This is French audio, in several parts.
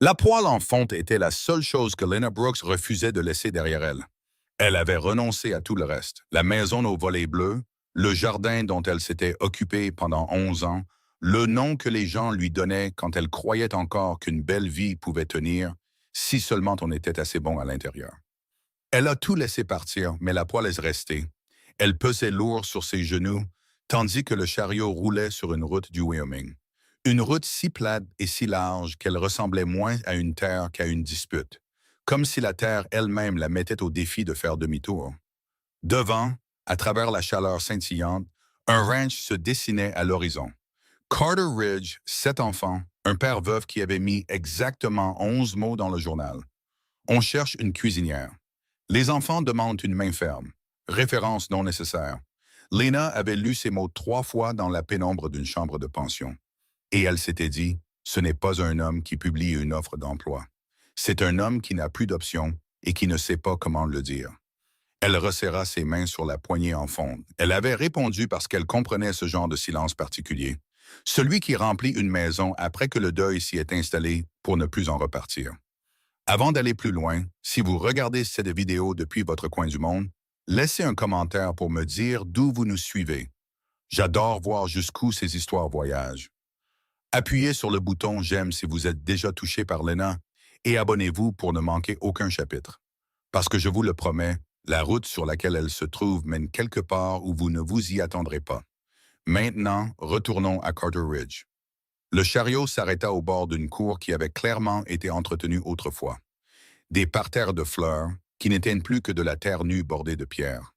La poêle en fonte était la seule chose que Lena Brooks refusait de laisser derrière elle. Elle avait renoncé à tout le reste. La maison aux volets bleus, le jardin dont elle s'était occupée pendant 11 ans, le nom que les gens lui donnaient quand elle croyait encore qu'une belle vie pouvait tenir, si seulement on était assez bon à l'intérieur. Elle a tout laissé partir, mais la poêle est restée. Elle pesait lourd sur ses genoux, tandis que le chariot roulait sur une route du Wyoming. Une route si plate et si large qu'elle ressemblait moins à une terre qu'à une dispute, comme si la terre elle-même la mettait au défi de faire demi-tour. Devant, à travers la chaleur scintillante, un ranch se dessinait à l'horizon. Carter Ridge, 7 enfants, un père veuf qui avait mis exactement 11 mots dans le journal. On cherche une cuisinière. Les enfants demandent une main ferme. Référence non nécessaire. Lena avait lu ces mots 3 fois dans la pénombre d'une chambre de pension. Et elle s'était dit, ce n'est pas un homme qui publie une offre d'emploi. C'est un homme qui n'a plus d'options et qui ne sait pas comment le dire. Elle resserra ses mains sur la poignée en fonte. Elle avait répondu parce qu'elle comprenait ce genre de silence particulier. Celui qui remplit une maison après que le deuil s'y est installé pour ne plus en repartir. Avant d'aller plus loin, si vous regardez cette vidéo depuis votre coin du monde, laissez un commentaire pour me dire d'où vous nous suivez. J'adore voir jusqu'où ces histoires voyagent. Appuyez sur le bouton j'aime si vous êtes déjà touché par Lena et abonnez-vous pour ne manquer aucun chapitre. Parce que je vous le promets, la route sur laquelle elle se trouve mène quelque part où vous ne vous y attendrez pas. Maintenant, retournons à Carter Ridge. Le chariot s'arrêta au bord d'une cour qui avait clairement été entretenue autrefois. Des parterres de fleurs, qui n'étaient plus que de la terre nue bordée de pierres.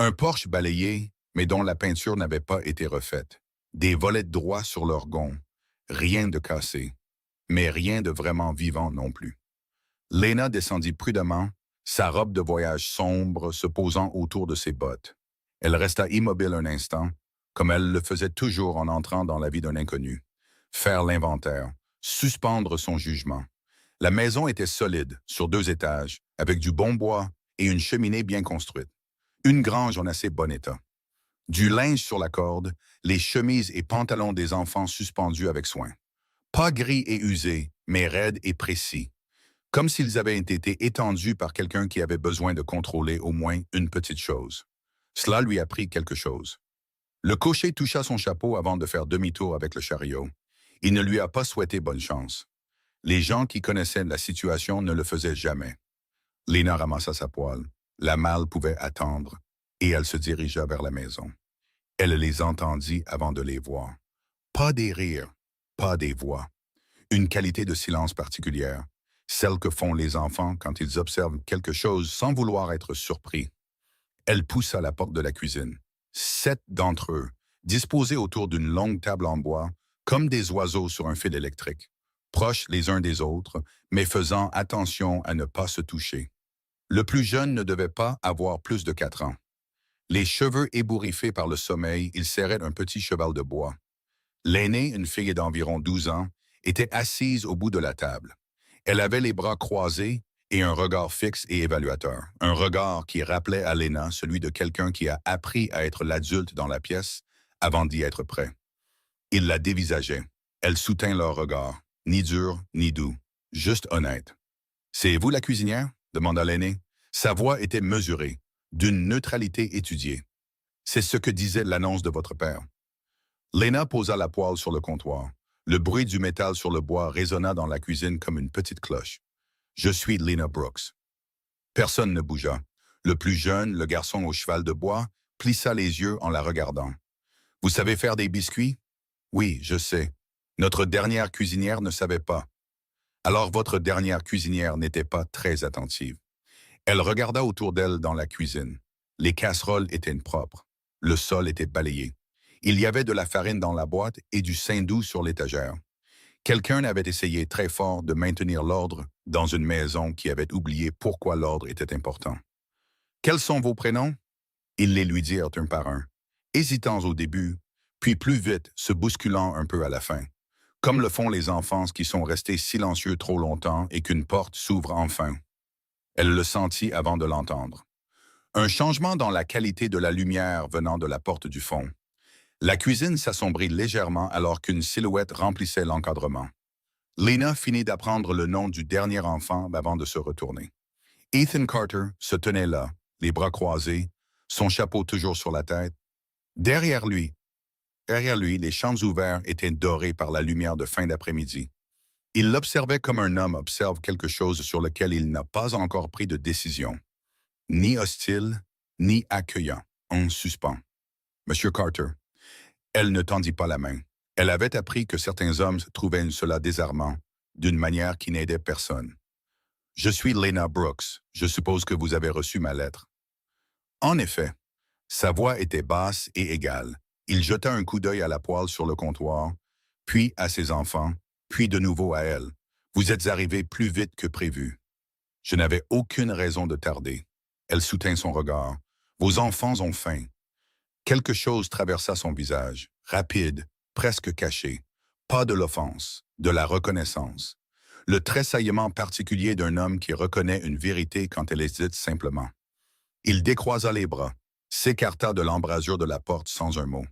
Un porche balayé, mais dont la peinture n'avait pas été refaite. Des volets droits sur leurs gonds. Rien de cassé, mais rien de vraiment vivant non plus. Lena descendit prudemment, sa robe de voyage sombre se posant autour de ses bottes. Elle resta immobile un instant, comme elle le faisait toujours en entrant dans la vie d'un inconnu. Faire l'inventaire, suspendre son jugement. La maison était solide, sur 2 étages, avec du bon bois et une cheminée bien construite. Une grange en assez bon état. Du linge sur la corde, les chemises et pantalons des enfants suspendus avec soin. Pas gris et usés, mais raides et précis. Comme s'ils avaient été étendus par quelqu'un qui avait besoin de contrôler au moins une petite chose. Cela lui apprit quelque chose. Le cocher toucha son chapeau avant de faire demi-tour avec le chariot. Il ne lui a pas souhaité bonne chance. Les gens qui connaissaient la situation ne le faisaient jamais. Lena ramassa sa poêle. La malle pouvait attendre, et elle se dirigea vers la maison. Elle les entendit avant de les voir. Pas des rires, pas des voix. Une qualité de silence particulière, celle que font les enfants quand ils observent quelque chose sans vouloir être surpris. Elle poussa la porte de la cuisine. 7 d'entre eux, disposés autour d'une longue table en bois, comme des oiseaux sur un fil électrique, proches les uns des autres, mais faisant attention à ne pas se toucher. Le plus jeune ne devait pas avoir plus de 4 ans. Les cheveux ébouriffés par le sommeil, il serrait un petit cheval de bois. L'aînée, une fille d'environ 12 ans, était assise au bout de la table. Elle avait les bras croisés et un regard fixe et évaluateur. Un regard qui rappelait à Lena celui de quelqu'un qui a appris à être l'adulte dans la pièce avant d'y être prêt. Il la dévisageait. Elle soutint leur regard, ni dur, ni doux, juste honnête. « C'est vous la cuisinière ?» demanda l'aîné. Sa voix était mesurée, d'une neutralité étudiée. « C'est ce que disait l'annonce de votre père. » Lena posa la poêle sur le comptoir. Le bruit du métal sur le bois résonna dans la cuisine comme une petite cloche. « Je suis Lena Brooks. » Personne ne bougea. Le plus jeune, le garçon au cheval de bois, plissa les yeux en la regardant. « Vous savez faire des biscuits? »« Oui, je sais. Notre dernière cuisinière ne savait pas. » Alors votre dernière cuisinière n'était pas très attentive. Elle regarda autour d'elle dans la cuisine. Les casseroles étaient propres. Le sol était balayé. Il y avait de la farine dans la boîte et du saindoux sur l'étagère. Quelqu'un avait essayé très fort de maintenir l'ordre dans une maison qui avait oublié pourquoi l'ordre était important. « Quels sont vos prénoms? » Ils les lui dirent un par un, hésitant au début, puis plus vite, se bousculant un peu à la fin, comme le font les enfants qui sont restés silencieux trop longtemps et qu'une porte s'ouvre enfin. Elle le sentit avant de l'entendre. Un changement dans la qualité de la lumière venant de la porte du fond. La cuisine s'assombrit légèrement alors qu'une silhouette remplissait l'encadrement. Lena finit d'apprendre le nom du dernier enfant avant de se retourner. Ethan Carter se tenait là, les bras croisés, son chapeau toujours sur la tête. Derrière lui, les champs ouverts étaient dorés par la lumière de fin d'après-midi. Il l'observait comme un homme observe quelque chose sur lequel il n'a pas encore pris de décision. Ni hostile, ni accueillant, en suspens. Monsieur Carter. Elle ne tendit pas la main. Elle avait appris que certains hommes trouvaient cela désarmant, d'une manière qui n'aidait personne. Je suis Lena Brooks. Je suppose que vous avez reçu ma lettre. En effet, sa voix était basse et égale. Il jeta un coup d'œil à la poêle sur le comptoir, puis à ses enfants, puis de nouveau à elle. Vous êtes arrivés plus vite que prévu. Je n'avais aucune raison de tarder. Elle soutint son regard. Vos enfants ont faim. Quelque chose traversa son visage, rapide, presque caché. Pas de l'offense, de la reconnaissance. Le tressaillement particulier d'un homme qui reconnaît une vérité quand elle est dite simplement. Il décroisa les bras, s'écarta de l'embrasure de la porte sans un mot.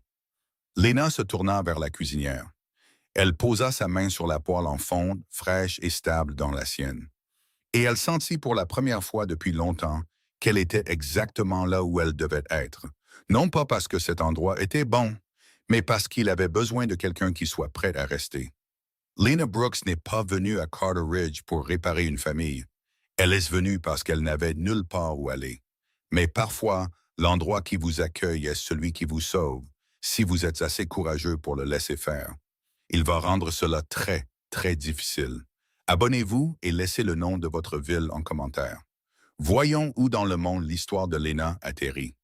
Lena se tourna vers la cuisinière. Elle posa sa main sur la poêle en fonte, fraîche et stable dans la sienne. Et elle sentit pour la première fois depuis longtemps qu'elle était exactement là où elle devait être. Non pas parce que cet endroit était bon, mais parce qu'il avait besoin de quelqu'un qui soit prêt à rester. Lena Brooks n'est pas venue à Carter Ridge pour réparer une famille. Elle est venue parce qu'elle n'avait nulle part où aller. Mais parfois, l'endroit qui vous accueille est celui qui vous sauve, si vous êtes assez courageux pour le laisser faire. Il va rendre cela très, très difficile. Abonnez-vous et laissez le nom de votre ville en commentaire. Voyons où dans le monde l'histoire de Lena atterrit.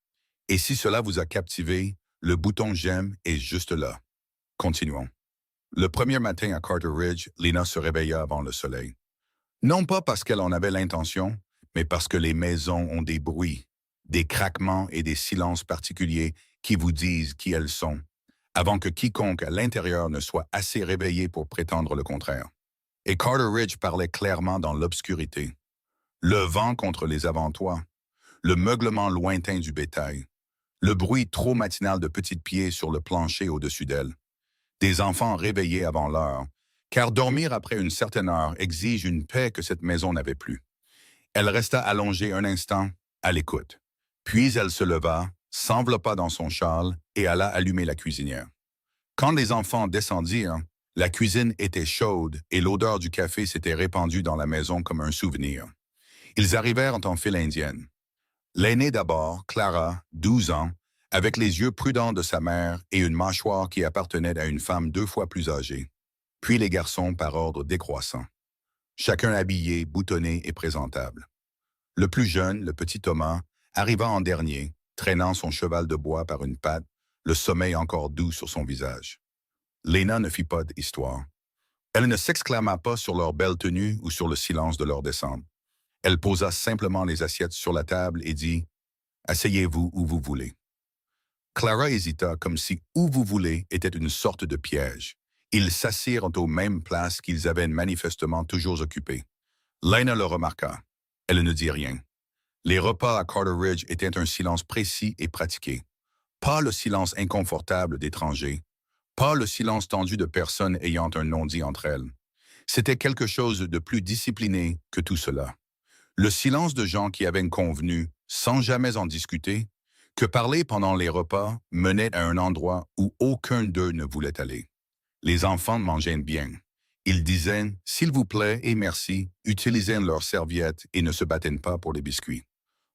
Et si cela vous a captivé, le bouton j'aime est juste là. Continuons. Le premier matin à Carter Ridge, Lena se réveilla avant le soleil. Non pas parce qu'elle en avait l'intention, mais parce que les maisons ont des bruits, des craquements et des silences particuliers qui vous disent qui elles sont, avant que quiconque à l'intérieur ne soit assez réveillé pour prétendre le contraire. Et Carter Ridge parlait clairement dans l'obscurité. Le vent contre les avant-toits, le meuglement lointain du bétail, le bruit trop matinal de petits pieds sur le plancher au-dessus d'elle, des enfants réveillés avant l'heure, car dormir après une certaine heure exige une paix que cette maison n'avait plus. Elle resta allongée un instant, à l'écoute. Puis elle se leva, s'enveloppa dans son châle et alla allumer la cuisinière. Quand les enfants descendirent, la cuisine était chaude et l'odeur du café s'était répandue dans la maison comme un souvenir. Ils arrivèrent en file indienne. L'aînée d'abord, Clara, 12 ans, avec les yeux prudents de sa mère et une mâchoire qui appartenait à une femme 2 fois plus âgée. Puis les garçons par ordre décroissant. Chacun habillé, boutonné et présentable. Le plus jeune, le petit Thomas, arriva en dernier, traînant son cheval de bois par une patte, le sommeil encore doux sur son visage. Lena ne fit pas d'histoire. Elle ne s'exclama pas sur leur belle tenue ou sur le silence de leur descente. Elle posa simplement les assiettes sur la table et dit « Asseyez-vous où vous voulez ». Clara hésita comme si « où vous voulez » était une sorte de piège. Ils s'assirent aux mêmes places qu'ils avaient manifestement toujours occupées. Lena le remarqua. Elle ne dit rien. Les repas à Carter Ridge étaient un silence précis et pratiqué. Pas le silence inconfortable d'étrangers. Pas le silence tendu de personnes ayant un non-dit entre elles. C'était quelque chose de plus discipliné que tout cela. Le silence de gens qui avaient convenu, sans jamais en discuter, que parler pendant les repas menait à un endroit où aucun d'eux ne voulait aller. Les enfants mangeaient bien. Ils disaient « s'il vous plaît et merci », utilisaient leurs serviettes et ne se battaient pas pour les biscuits.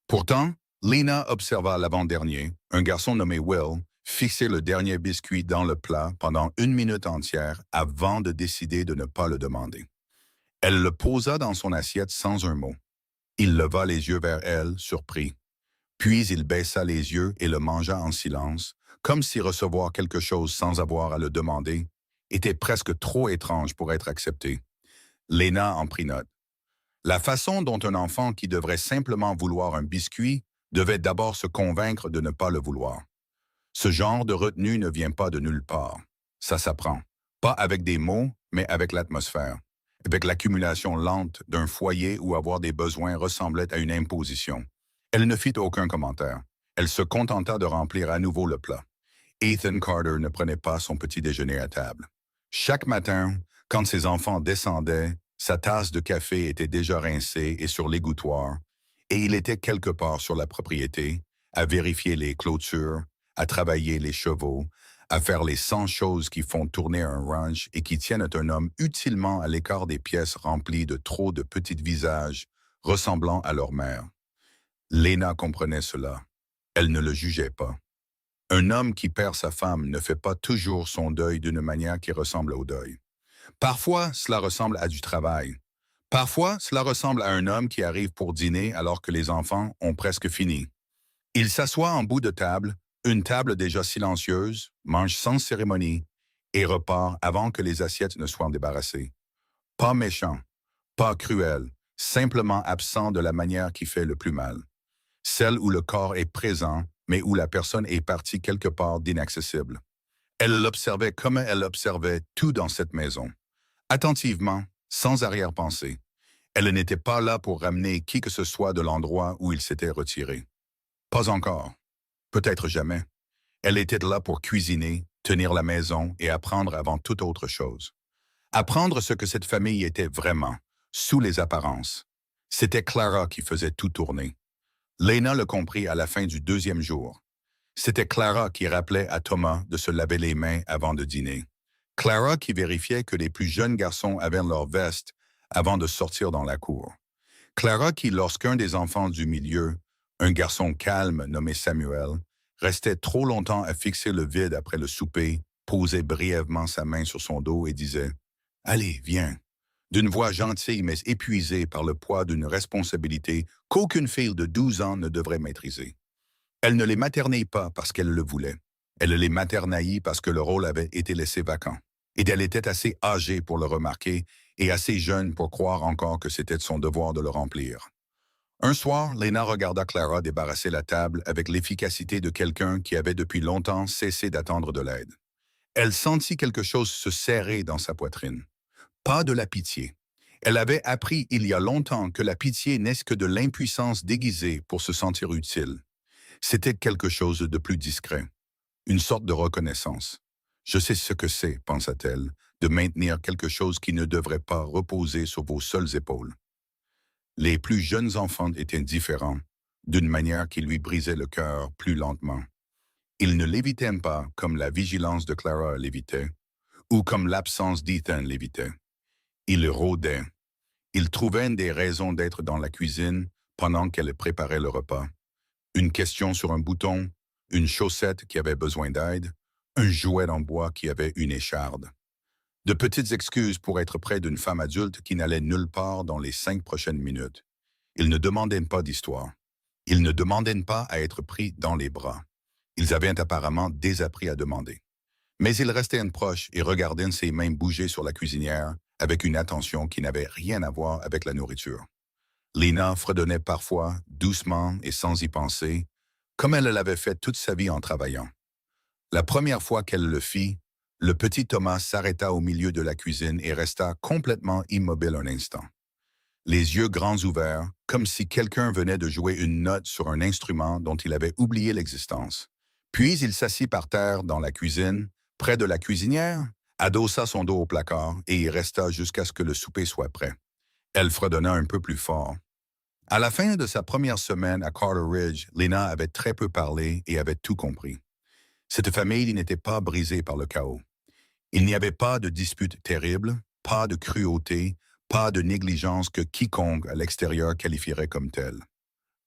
Pourtant, Lena observa l'avant-dernier, un garçon nommé Will, fixer le dernier biscuit dans le plat pendant 1 minute entière avant de décider de ne pas le demander. Elle le posa dans son assiette sans un mot. Il leva les yeux vers elle, surpris. Puis il baissa les yeux et le mangea en silence, comme si recevoir quelque chose sans avoir à le demander était presque trop étrange pour être accepté. Lena en prit note. La façon dont un enfant qui devrait simplement vouloir un biscuit devait d'abord se convaincre de ne pas le vouloir. Ce genre de retenue ne vient pas de nulle part. Ça s'apprend. Pas avec des mots, mais avec l'atmosphère. Avec l'accumulation lente d'un foyer où avoir des besoins ressemblait à une imposition. Elle ne fit aucun commentaire. Elle se contenta de remplir à nouveau le plat. Ethan Carter ne prenait pas son petit déjeuner à table. Chaque matin, Quand ses enfants descendaient, sa tasse de café était déjà rincée et sur l'égouttoir, et il était quelque part sur la propriété, à vérifier les clôtures, à travailler les chevaux, à faire les 100 choses qui font tourner un ranch et qui tiennent un homme utilement à l'écart des pièces remplies de trop de petits visages ressemblant à leur mère. Lena comprenait cela. Elle ne le jugeait pas. Un homme qui perd sa femme ne fait pas toujours son deuil d'une manière qui ressemble au deuil. Parfois, cela ressemble à du travail. Parfois, cela ressemble à un homme qui arrive pour dîner alors que les enfants ont presque fini. Il s'assoit en bout de table, une table déjà silencieuse, mange sans cérémonie et repart avant que les assiettes ne soient débarrassées. Pas méchant, pas cruel, simplement absent de la manière qui fait le plus mal. Celle où le corps est présent, mais où la personne est partie quelque part d'inaccessible. Elle l'observait comme elle observait tout dans cette maison. Attentivement, sans arrière-pensée. Elle n'était pas là pour ramener qui que ce soit de l'endroit où il s'était retiré. Pas encore. Peut-être jamais. Elle était là pour cuisiner, tenir la maison et apprendre avant toute autre chose. Apprendre ce que cette famille était vraiment, sous les apparences. C'était Clara qui faisait tout tourner. Lena le comprit à la fin du deuxième jour. C'était Clara qui rappelait à Thomas de se laver les mains avant de dîner. Clara qui vérifiait que les plus jeunes garçons avaient leur veste avant de sortir dans la cour. Clara qui, lorsqu'un des enfants du milieu, un garçon calme nommé Samuel, restait trop longtemps à fixer le vide après le souper, posait brièvement sa main sur son dos et disait « Allez, viens », d'une voix gentille mais épuisée par le poids d'une responsabilité qu'aucune fille de 12 ans ne devrait maîtriser. Elle ne les maternait pas parce qu'elle le voulait. Elle les maternaillit parce que le rôle avait été laissé vacant. Et elle était assez âgée pour le remarquer et assez jeune pour croire encore que c'était son devoir de le remplir. Un soir, Lena regarda Clara débarrasser la table avec l'efficacité de quelqu'un qui avait depuis longtemps cessé d'attendre de l'aide. Elle sentit quelque chose se serrer dans sa poitrine. Pas de la pitié. Elle avait appris il y a longtemps que la pitié n'est que de l'impuissance déguisée pour se sentir utile. C'était quelque chose de plus discret, une sorte de reconnaissance. Je sais ce que c'est, pensa-t-elle, de maintenir quelque chose qui ne devrait pas reposer sur vos seules épaules. Les plus jeunes enfants étaient différents, d'une manière qui lui brisait le cœur plus lentement. Ils ne l'évitaient pas comme la vigilance de Clara l'évitait, ou comme l'absence d'Ethan l'évitait. Ils le rôdaient. Ils trouvaient des raisons d'être dans la cuisine pendant qu'elle préparait le repas. Une question sur un bouton, une chaussette qui avait besoin d'aide, un jouet en bois qui avait une écharde. De petites excuses pour être près d'une femme adulte qui n'allait nulle part dans les 5 prochaines minutes. Ils ne demandaient pas d'histoire. Ils ne demandaient pas à être pris dans les bras. Ils avaient apparemment désappris à demander. Mais ils restaient proches et regardaient ses mains bouger sur la cuisinière avec une attention qui n'avait rien à voir avec la nourriture. Lena fredonnait parfois, doucement et sans y penser, comme elle l'avait fait toute sa vie en travaillant. La première fois qu'elle le fit, le petit Thomas s'arrêta au milieu de la cuisine et resta complètement immobile un instant. Les yeux grands ouverts, comme si quelqu'un venait de jouer une note sur un instrument dont il avait oublié l'existence. Puis il s'assit par terre dans la cuisine, près de la cuisinière, adossa son dos au placard et y resta jusqu'à ce que le souper soit prêt. Elle fredonna un peu plus fort. À la fin de sa première semaine à Carter Ridge, Lena avait très peu parlé et avait tout compris. Cette famille n'était pas brisée par le chaos. Il n'y avait pas de dispute terrible, pas de cruauté, pas de négligence que quiconque à l'extérieur qualifierait comme telle.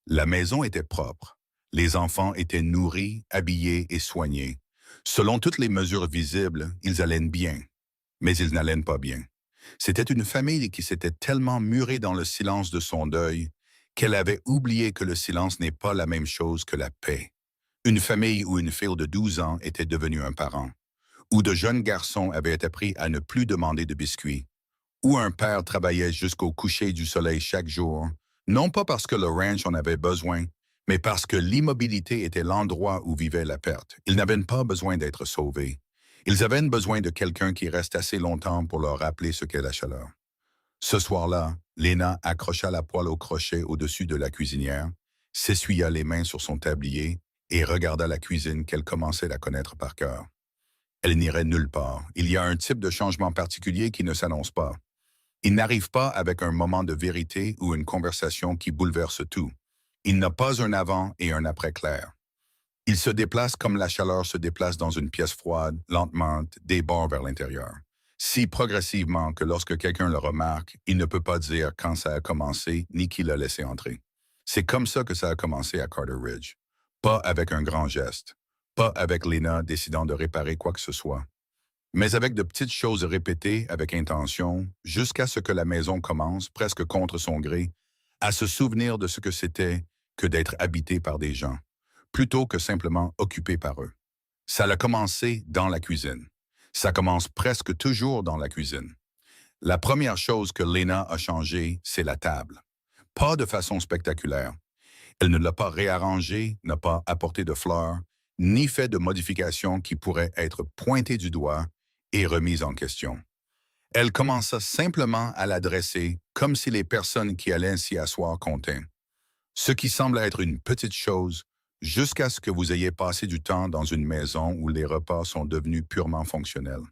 La maison était propre. Les enfants étaient nourris, habillés et soignés. Selon toutes les mesures visibles, ils allaient bien. Mais ils n'allaient pas bien. C'était une famille qui s'était tellement murée dans le silence de son deuil qu'elle avait oublié que le silence n'est pas la même chose que la paix. Une famille où une fille de 12 ans était devenue un parent, où de jeunes garçons avaient appris à ne plus demander de biscuits, où un père travaillait jusqu'au coucher du soleil chaque jour, non pas parce que le ranch en avait besoin, mais parce que l'immobilité était l'endroit où vivait la perte. Ils n'avaient pas besoin d'être sauvés. Ils avaient besoin de quelqu'un qui reste assez longtemps pour leur rappeler ce qu'est la chaleur. Ce soir-là, Lena accrocha la poêle au crochet au-dessus de la cuisinière, s'essuya les mains sur son tablier et regarda la cuisine qu'elle commençait à connaître par cœur. elle n'irait nulle part. Il y a un type de changement particulier qui ne s'annonce pas. Il n'arrive pas avec un moment de vérité ou une conversation qui bouleverse tout. Il n'a pas un avant et un après clair. Il se déplace comme la chaleur se déplace dans une pièce froide, lentement, des bords vers l'intérieur. Si progressivement que lorsque quelqu'un le remarque, il ne peut pas dire quand ça a commencé ni qui l'a laissé entrer. C'est comme ça que ça a commencé à Carter Ridge. Pas avec un grand geste. Pas avec Lena décidant de réparer quoi que ce soit. Mais avec de petites choses répétées avec intention, jusqu'à ce que la maison commence, presque contre son gré, à se souvenir de ce que c'était que d'être habité par des gens, plutôt que simplement occupé par eux. Ça a commencé dans la cuisine. Ça commence presque toujours dans la cuisine. La première chose que Lena a changée, c'est la table. Pas de façon spectaculaire. Elle ne l'a pas réarrangée, n'a pas apporté de fleurs, ni fait de modifications qui pourraient être pointées du doigt et remises en question. Elle commença simplement à la dresser comme si les personnes qui allaient s'y asseoir comptaient. Ce qui semble être une petite chose, jusqu'à ce que vous ayez passé du temps dans une maison où les repas sont devenus purement fonctionnels,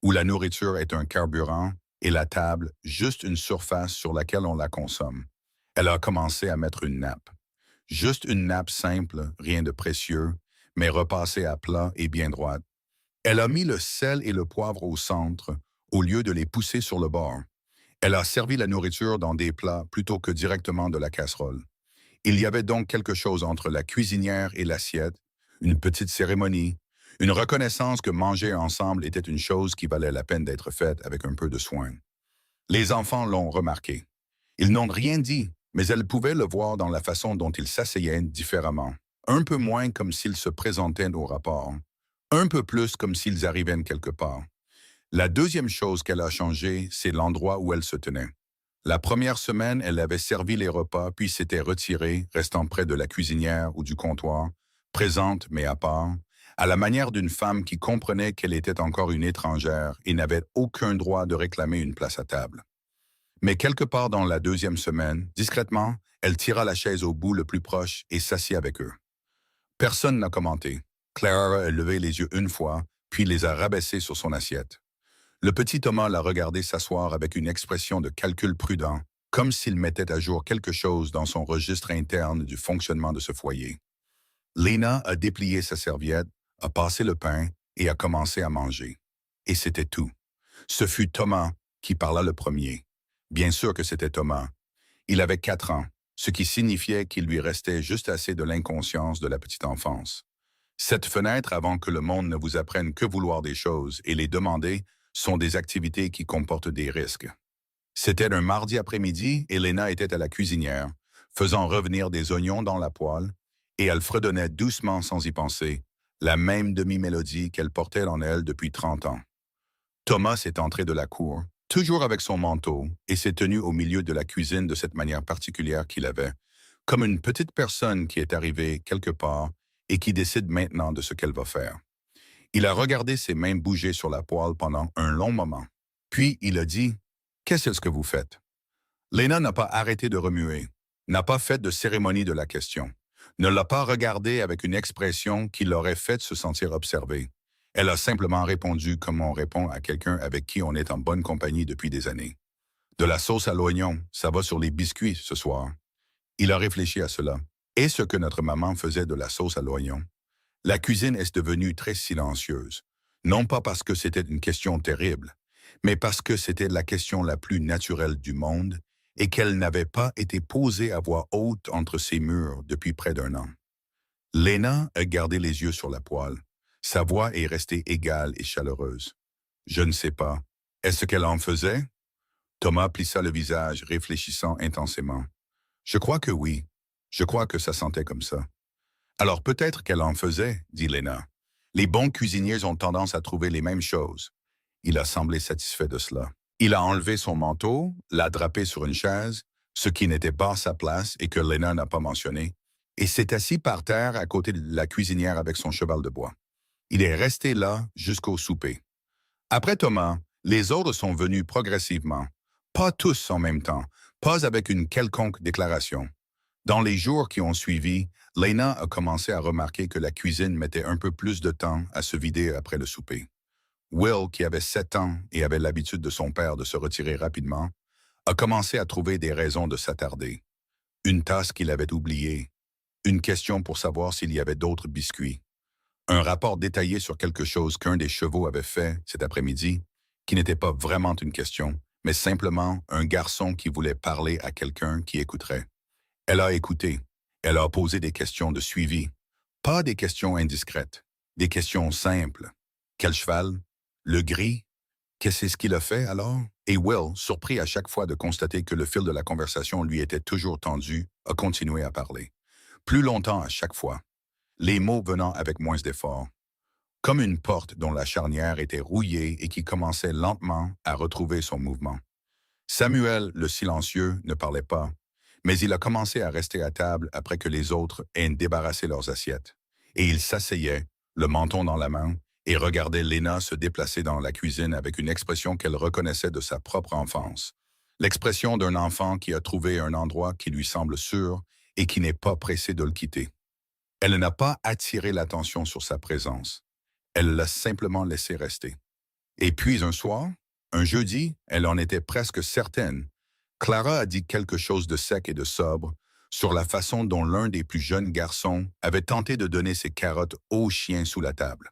où la nourriture est un carburant et la table juste une surface sur laquelle on la consomme. Elle a commencé à mettre une nappe. Juste une nappe simple, rien de précieux, mais repassée à plat et bien droite. Elle a mis le sel et le poivre au centre, au lieu de les pousser sur le bord. Elle a servi la nourriture dans des plats plutôt que directement de la casserole. Il y avait donc quelque chose entre la cuisinière et l'assiette, une petite cérémonie, une reconnaissance que manger ensemble était une chose qui valait la peine d'être faite avec un peu de soin. Les enfants l'ont remarqué. Ils n'ont rien dit, mais elles pouvaient le voir dans la façon dont ils s'asseyaient différemment. Un peu moins comme s'ils se présentaient au rapport, un peu plus comme s'ils arrivaient de quelque part. La deuxième chose qu'elle a changée, c'est l'endroit où elle se tenait. La première semaine, elle avait servi les repas, puis s'était retirée, restant près de la cuisinière ou du comptoir, présente mais à part, à la manière d'une femme qui comprenait qu'elle était encore une étrangère et n'avait aucun droit de réclamer une place à table. Mais quelque part dans la deuxième semaine, discrètement, elle tira la chaise au bout le plus proche et s'assit avec eux. Personne n'a commenté. Clara a levé les yeux une fois, puis les a rabaissés sur son assiette. Le petit Thomas l'a regardé s'asseoir avec une expression de calcul prudent, comme s'il mettait à jour quelque chose dans son registre interne du fonctionnement de ce foyer. Lena a déplié sa serviette, a passé le pain et a commencé à manger. Et c'était tout. Ce fut Thomas qui parla le premier. Bien sûr que c'était Thomas. Il avait 4 ans, ce qui signifiait qu'il lui restait juste assez de l'inconscience de la petite enfance. Cette fenêtre avant que le monde ne vous apprenne que vouloir des choses et les demander sont des activités qui comportent des risques. C'était un mardi après-midi et Lena était à la cuisinière, faisant revenir des oignons dans la poêle, et elle fredonnait doucement sans y penser, la même demi-mélodie qu'elle portait en elle depuis 30 ans. Thomas est entré de la cour, toujours avec son manteau, et s'est tenu au milieu de la cuisine de cette manière particulière qu'il avait, comme une petite personne qui est arrivée quelque part et qui décide maintenant de ce qu'elle va faire. Il a regardé ses mains bouger sur la poêle pendant un long moment. Puis il a dit « Qu'est-ce que vous faites ?» Lena n'a pas arrêté de remuer, n'a pas fait de cérémonie de la question, ne l'a pas regardé avec une expression qui l'aurait fait se sentir observée. Elle a simplement répondu comme on répond à quelqu'un avec qui on est en bonne compagnie depuis des années. De la sauce à l'oignon, ça va sur les biscuits ce soir. Il a réfléchi à cela. Est-ce que notre maman faisait de la sauce à l'oignon? La cuisine est devenue très silencieuse, non pas parce que c'était une question terrible, mais parce que c'était la question la plus naturelle du monde et qu'elle n'avait pas été posée à voix haute entre ces murs depuis près d'1 an. Lena a gardé les yeux sur la poêle. Sa voix est restée égale et chaleureuse. Je ne sais pas. Est-ce qu'elle en faisait? Thomas plissa le visage, réfléchissant intensément. Je crois que oui. Je crois que ça sentait comme ça. Alors peut-être qu'elle en faisait, dit Lena. Les bons cuisiniers ont tendance à trouver les mêmes choses. Il a semblé satisfait de cela. Il a enlevé son manteau, l'a drapé sur une chaise, ce qui n'était pas sa place et que Lena n'a pas mentionné, et s'est assis par terre à côté de la cuisinière avec son cheval de bois. Il est resté là jusqu'au souper. Après Thomas, les autres sont venus progressivement. Pas tous en même temps, pas avec une quelconque déclaration. Dans les jours qui ont suivi, Lena a commencé à remarquer que la cuisine mettait un peu plus de temps à se vider après le souper. Will, qui avait 7 ans et avait l'habitude de son père de se retirer rapidement, a commencé à trouver des raisons de s'attarder. Une tasse qu'il avait oubliée, une question pour savoir s'il y avait d'autres biscuits, un rapport détaillé sur quelque chose qu'un des chevaux avait fait cet après-midi, qui n'était pas vraiment une question, mais simplement un garçon qui voulait parler à quelqu'un qui écouterait. Elle a écouté. Elle a posé des questions de suivi. Pas des questions indiscrètes, des questions simples. Quel cheval? Le gris? Qu'est-ce qu'il a fait alors? Et Will, surpris à chaque fois de constater que le fil de la conversation lui était toujours tendu, a continué à parler. Plus longtemps à chaque fois, les mots venant avec moins d'effort, comme une porte dont la charnière était rouillée et qui commençait lentement à retrouver son mouvement. Samuel, le silencieux, ne parlait pas, mais il a commencé à rester à table après que les autres aient débarrassé leurs assiettes. Et il s'asseyait, le menton dans la main, et regardait Lena se déplacer dans la cuisine avec une expression qu'elle reconnaissait de sa propre enfance. L'expression d'un enfant qui a trouvé un endroit qui lui semble sûr et qui n'est pas pressé de le quitter. Elle n'a pas attiré l'attention sur sa présence. Elle l'a simplement laissé rester. Et puis un soir, un jeudi, elle en était presque certaine, Clara a dit quelque chose de sec et de sobre sur la façon dont l'un des plus jeunes garçons avait tenté de donner ses carottes au chien sous la table.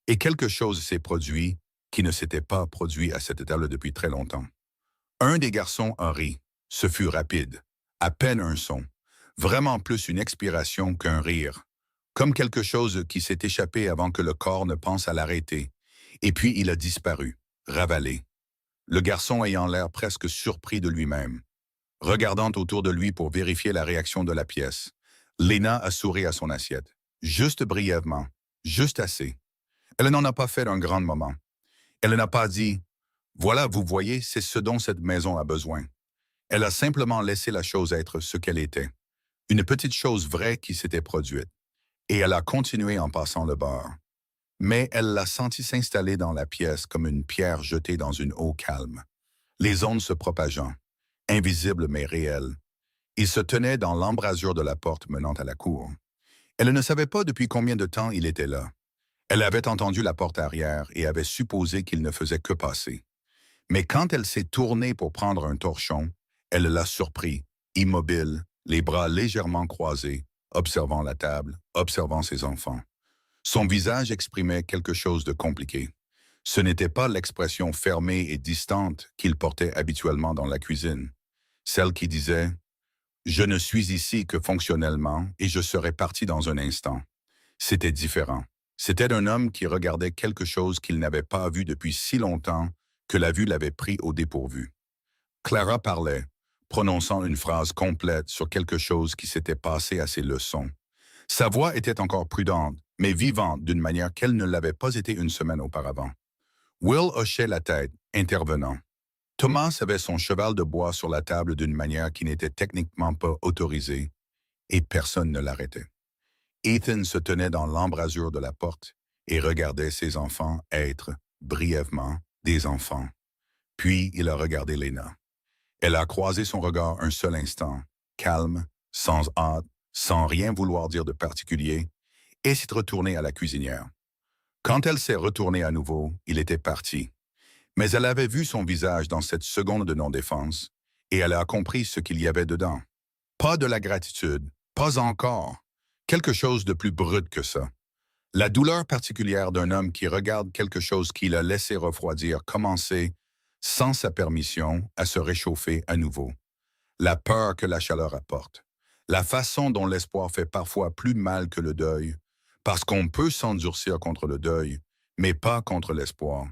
Et quelque chose s'est produit qui ne s'était pas produit à cette table depuis très longtemps. Un des garçons a ri. Ce fut rapide, à peine un son, vraiment plus une expiration qu'un rire, comme quelque chose qui s'est échappé avant que le corps ne pense à l'arrêter, et puis il a disparu, ravalé. Le garçon ayant l'air presque surpris de lui-même, regardant autour de lui pour vérifier la réaction de la pièce. Lena a souri à son assiette, juste brièvement, juste assez. Elle n'en a pas fait un grand moment. Elle n'a pas dit « Voilà, vous voyez, c'est ce dont cette maison a besoin ». Elle a simplement laissé la chose être ce qu'elle était, une petite chose vraie qui s'était produite. Et elle a continué en passant le beurre. Mais elle l'a senti s'installer dans la pièce comme une pierre jetée dans une eau calme. Les ondes se propageant, invisibles mais réelles. Il se tenait dans l'embrasure de la porte menant à la cour. Elle ne savait pas depuis combien de temps il était là. Elle avait entendu la porte arrière et avait supposé qu'il ne faisait que passer. Mais quand elle s'est tournée pour prendre un torchon, elle l'a surpris, immobile, les bras légèrement croisés, observant la table, observant ses enfants. Son visage exprimait quelque chose de compliqué. Ce n'était pas l'expression fermée et distante qu'il portait habituellement dans la cuisine. Celle qui disait « Je ne suis ici que fonctionnellement et je serai parti dans un instant ». C'était différent. C'était un homme qui regardait quelque chose qu'il n'avait pas vu depuis si longtemps que la vue l'avait pris au dépourvu. Clara parlait, prononçant une phrase complète sur quelque chose qui s'était passé à ses leçons. Sa voix était encore prudente, mais vivante d'une manière qu'elle ne l'avait pas été une semaine auparavant. Will hochait la tête, intervenant. Thomas avait son cheval de bois sur la table d'une manière qui n'était techniquement pas autorisée, et personne ne l'arrêtait. Ethan se tenait dans l'embrasure de la porte et regardait ses enfants être, brièvement, des enfants. Puis il a regardé Lena. Elle a croisé son regard un seul instant, calme, sans hâte, sans rien vouloir dire de particulier, et s'est retournée à la cuisinière. Quand elle s'est retournée à nouveau, il était parti. Mais elle avait vu son visage dans cette seconde de non-défense, et elle a compris ce qu'il y avait dedans. Pas de la gratitude, pas encore. Quelque chose de plus brut que ça. La douleur particulière d'un homme qui regarde quelque chose qu'il a laissé refroidir commencer, sans sa permission, à se réchauffer à nouveau. La peur que la chaleur apporte. La façon dont l'espoir fait parfois plus mal que le deuil, parce qu'on peut s'endurcir contre le deuil, mais pas contre l'espoir.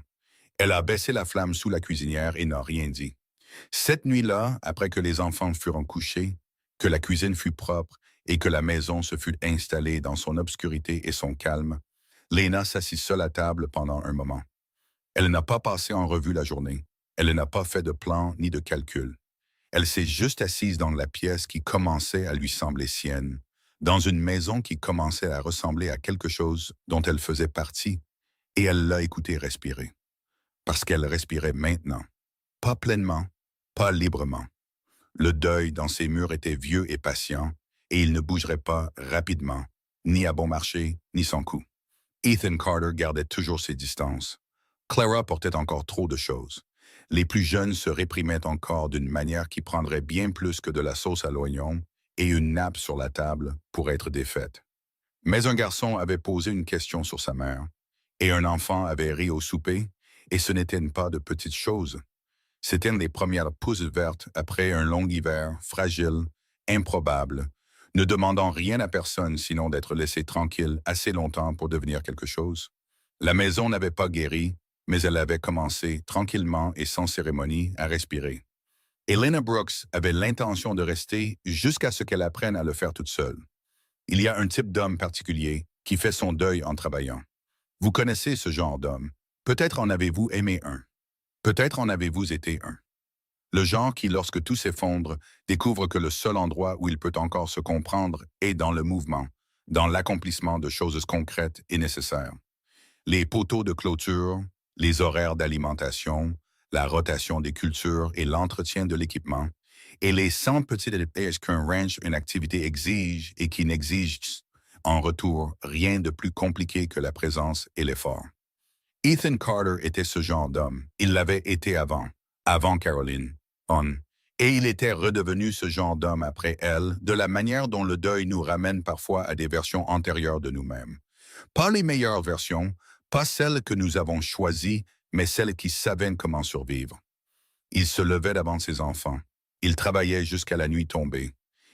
Elle a baissé la flamme sous la cuisinière et n'a rien dit. Cette nuit-là, après que les enfants furent couchés, que la cuisine fut propre et que la maison se fut installée dans son obscurité et son calme, Lena s'assit seule à table pendant un moment. Elle n'a pas passé en revue la journée. Elle n'a pas fait de plan ni de calcul. Elle s'est juste assise dans la pièce qui commençait à lui sembler sienne, dans une maison qui commençait à ressembler à quelque chose dont elle faisait partie, et elle l'a écouté respirer. Parce qu'elle respirait maintenant, pas pleinement, pas librement. Le deuil dans ses murs était vieux et patient, et il ne bougerait pas rapidement, ni à bon marché, ni sans coup. Ethan Carter gardait toujours ses distances. Clara portait encore trop de choses. Les plus jeunes se réprimaient encore d'une manière qui prendrait bien plus que de la sauce à l'oignon et une nappe sur la table pour être défaite. Mais un garçon avait posé une question sur sa mère, et un enfant avait ri au souper, et ce n'était pas de petites choses. C'était une des premières pousses vertes après un long hiver, fragile, improbable, ne demandant rien à personne sinon d'être laissé tranquille assez longtemps pour devenir quelque chose. La maison n'avait pas guéri, mais elle avait commencé, tranquillement et sans cérémonie, à respirer. Elena Brooks avait l'intention de rester jusqu'à ce qu'elle apprenne à le faire toute seule. Il y a un type d'homme particulier qui fait son deuil en travaillant. Vous connaissez ce genre d'homme. Peut-être en avez-vous aimé un. Peut-être en avez-vous été un. Le genre qui, lorsque tout s'effondre, découvre que le seul endroit où il peut encore se comprendre est dans le mouvement, dans l'accomplissement de choses concrètes et nécessaires. Les poteaux de clôture, les horaires d'alimentation, la rotation des cultures et l'entretien de l'équipement, et les 100 petits détails qu'un ranch, une activité exige et qui n'exige en retour rien de plus compliqué que la présence et l'effort. Ethan Carter était ce genre d'homme. Il l'avait été avant Caroline, et il était redevenu ce genre d'homme après elle, de la manière dont le deuil nous ramène parfois à des versions antérieures de nous-mêmes. Pas les meilleures versions, pas celles que nous avons choisies, mais celles qui savaient comment survivre. Il se levait devant ses enfants. Il travaillait jusqu'à la nuit tombée.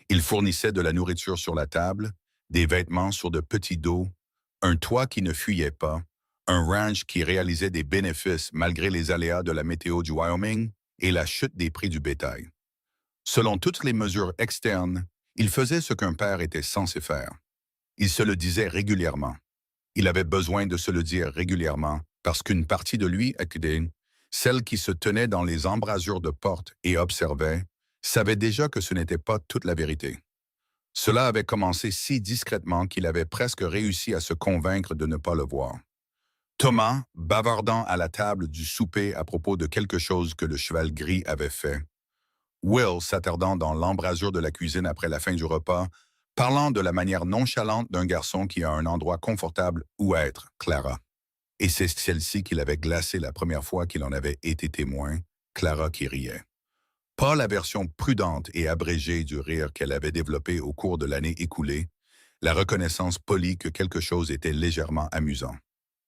Il fournissait de la nourriture sur la table, des vêtements sur de petits dos, un toit qui ne fuyait pas, un ranch qui réalisait des bénéfices malgré les aléas de la météo du Wyoming et la chute des prix du bétail. Selon toutes les mesures externes, il faisait ce qu'un père était censé faire. Il se le disait régulièrement. Il avait besoin de se le dire régulièrement parce qu'une partie de lui, celle qui se tenait dans les embrasures de porte et observait, savait déjà que ce n'était pas toute la vérité. Cela avait commencé si discrètement qu'il avait presque réussi à se convaincre de ne pas le voir. Thomas, bavardant à la table du souper à propos de quelque chose que le cheval gris avait fait. Will s'attardant dans l'embrasure de la cuisine après la fin du repas, parlant de la manière nonchalante d'un garçon qui a un endroit confortable où être, Clara. Et c'est celle-ci qu'il avait glacée la première fois qu'il en avait été témoin, Clara qui riait. Pas la version prudente et abrégée du rire qu'elle avait développé au cours de l'année écoulée, la reconnaissance polie que quelque chose était légèrement amusant.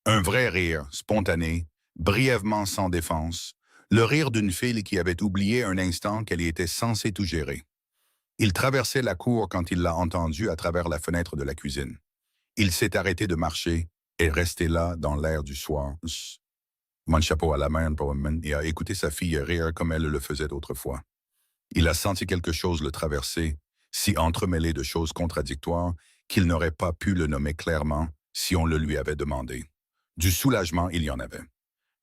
Un vrai rire, spontané, brièvement sans défense, le rire d'une fille qui avait oublié un instant qu'elle y était censée tout gérer. Il traversait la cour quand il l'a entendu à travers la fenêtre de la cuisine. Il s'est arrêté de marcher et resté là dans l'air du soir, mon chapeau à la main, et a écouté sa fille rire comme elle le faisait autrefois. Il a senti quelque chose le traverser, si entremêlé de choses contradictoires qu'il n'aurait pas pu le nommer clairement si on le lui avait demandé. Du soulagement, il y en avait.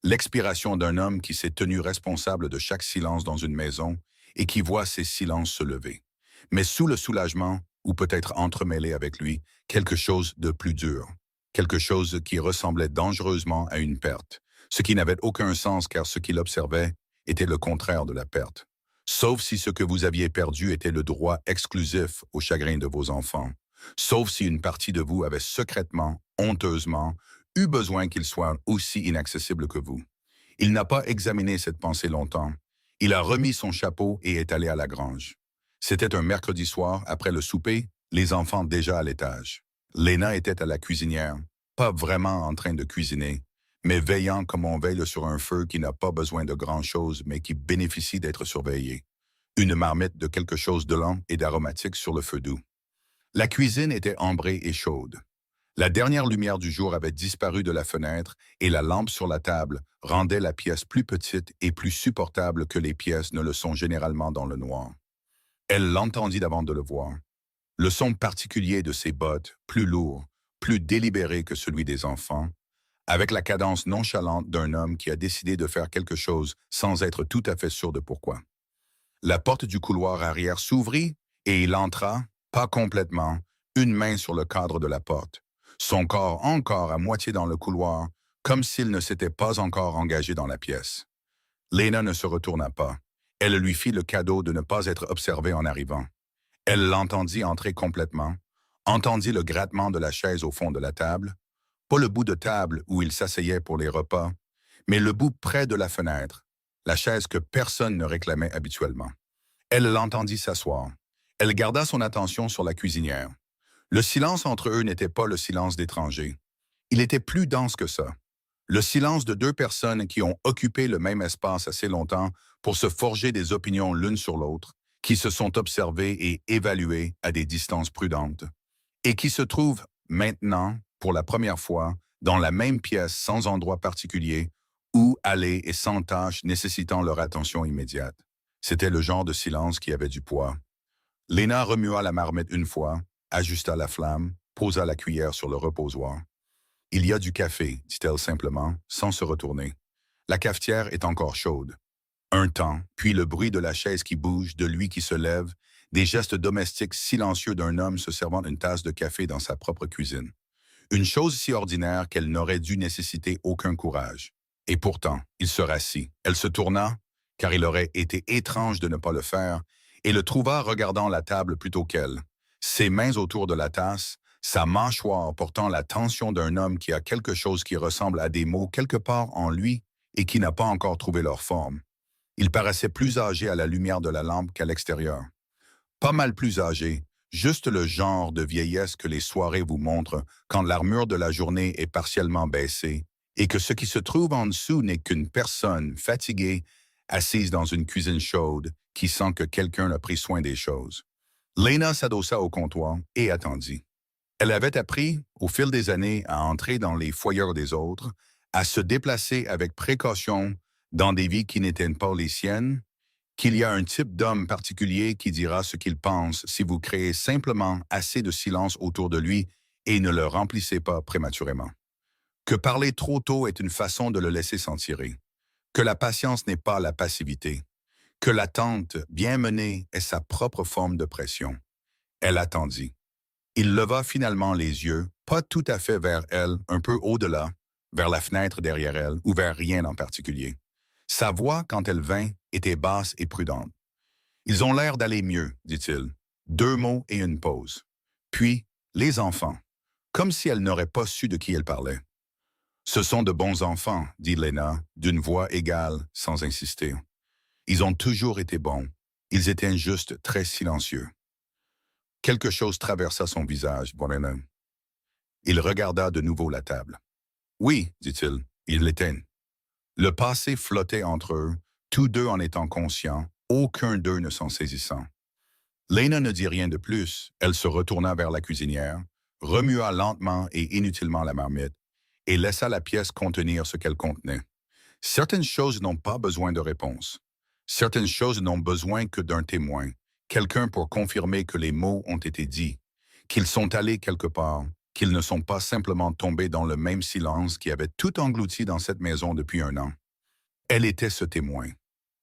L'expiration d'un homme qui s'est tenu responsable de chaque silence dans une maison et qui voit ces silences se lever. Mais sous le soulagement, ou peut-être entremêlé avec lui, quelque chose de plus dur, quelque chose qui ressemblait dangereusement à une perte, ce qui n'avait aucun sens car ce qu'il observait était le contraire de la perte. Sauf si ce que vous aviez perdu était le droit exclusif au chagrin de vos enfants, sauf si une partie de vous avait secrètement, honteusement, eu besoin qu'il soit aussi inaccessible que vous. Il n'a pas examiné cette pensée longtemps. Il a remis son chapeau et est allé à la grange. C'était un mercredi soir, après le souper, les enfants déjà à l'étage. Lena était à la cuisinière, pas vraiment en train de cuisiner, mais veillant comme on veille sur un feu qui n'a pas besoin de grand-chose, mais qui bénéficie d'être surveillé. Une marmite de quelque chose de lent et d'aromatique sur le feu doux. La cuisine était ambrée et chaude. La dernière lumière du jour avait disparu de la fenêtre et la lampe sur la table rendait la pièce plus petite et plus supportable que les pièces ne le sont généralement dans le noir. Elle l'entendit avant de le voir. Le son particulier de ses bottes, plus lourd, plus délibéré que celui des enfants, avec la cadence nonchalante d'un homme qui a décidé de faire quelque chose sans être tout à fait sûr de pourquoi. La porte du couloir arrière s'ouvrit et il entra, pas complètement, une main sur le cadre de la porte, son corps encore à moitié dans le couloir, comme s'il ne s'était pas encore engagé dans la pièce. Lena ne se retourna pas. Elle lui fit le cadeau de ne pas être observée en arrivant. Elle l'entendit entrer complètement, entendit le grattement de la chaise au fond de la table, pas le bout de table où il s'asseyait pour les repas, mais le bout près de la fenêtre, la chaise que personne ne réclamait habituellement. Elle l'entendit s'asseoir. Elle garda son attention sur la cuisinière. Le silence entre eux n'était pas le silence d'étrangers. Il était plus dense que ça. Le silence de deux personnes qui ont occupé le même espace assez longtemps pour se forger des opinions l'une sur l'autre, qui se sont observées et évaluées à des distances prudentes, et qui se trouvent maintenant, pour la première fois, dans la même pièce sans endroit particulier, où aller et sans tâche nécessitant leur attention immédiate. C'était le genre de silence qui avait du poids. Léna remua la marmite une fois, ajusta la flamme, posa la cuillère sur le reposoir. Il y a du café, dit-elle simplement, sans se retourner. La cafetière est encore chaude. Un temps, puis le bruit de la chaise qui bouge, de lui qui se lève, des gestes domestiques silencieux d'un homme se servant une tasse de café dans sa propre cuisine. Une chose si ordinaire qu'elle n'aurait dû nécessiter aucun courage. Et pourtant, il se rassit. Elle se tourna, car il aurait été étrange de ne pas le faire, et le trouva regardant la table plutôt qu'elle. Ses mains autour de la tasse, sa mâchoire portant la tension d'un homme qui a quelque chose qui ressemble à des mots quelque part en lui et qui n'a pas encore trouvé leur forme. Il paraissait plus âgé à la lumière de la lampe qu'à l'extérieur. Pas mal plus âgé, juste le genre de vieillesse que les soirées vous montrent quand l'armure de la journée est partiellement baissée et que ce qui se trouve en dessous n'est qu'une personne fatiguée, assise dans une cuisine chaude, qui sent que quelqu'un a pris soin des choses. Léna s'adossa au comptoir et attendit. Elle avait appris, au fil des années, à entrer dans les foyers des autres, à se déplacer avec précaution dans des vies qui n'étaient pas les siennes, qu'il y a un type d'homme particulier qui dira ce qu'il pense si vous créez simplement assez de silence autour de lui et ne le remplissez pas prématurément. Que parler trop tôt est une façon de le laisser s'en tirer. Que la patience n'est pas la passivité. Que l'attente bien menée est sa propre forme de pression. Elle attendit. Il leva finalement les yeux, pas tout à fait vers elle, un peu au-delà, vers la fenêtre derrière elle, ou vers rien en particulier. Sa voix, quand elle vint, était basse et prudente. Ils ont l'air d'aller mieux, dit-il. 2 mots et une pause. Puis, les enfants, comme si elle n'aurait pas su de qui elle parlait. Ce sont de bons enfants, dit Léna, d'une voix égale, sans insister. Ils ont toujours été bons. Ils étaient juste très silencieux. Quelque chose traversa son visage, Brennan. Il regarda de nouveau la table. Oui, dit-il, il l'était. Le passé flottait entre eux, tous deux en étant conscients, aucun d'eux ne s'en saisissant. Léna ne dit rien de plus, elle se retourna vers la cuisinière, remua lentement et inutilement la marmite, et laissa la pièce contenir ce qu'elle contenait. Certaines choses n'ont pas besoin de réponse. Certaines choses n'ont besoin que d'un témoin, quelqu'un pour confirmer que les mots ont été dits, qu'ils sont allés quelque part, qu'ils ne sont pas simplement tombés dans le même silence qui avait tout englouti dans cette maison depuis un an. Elle était ce témoin.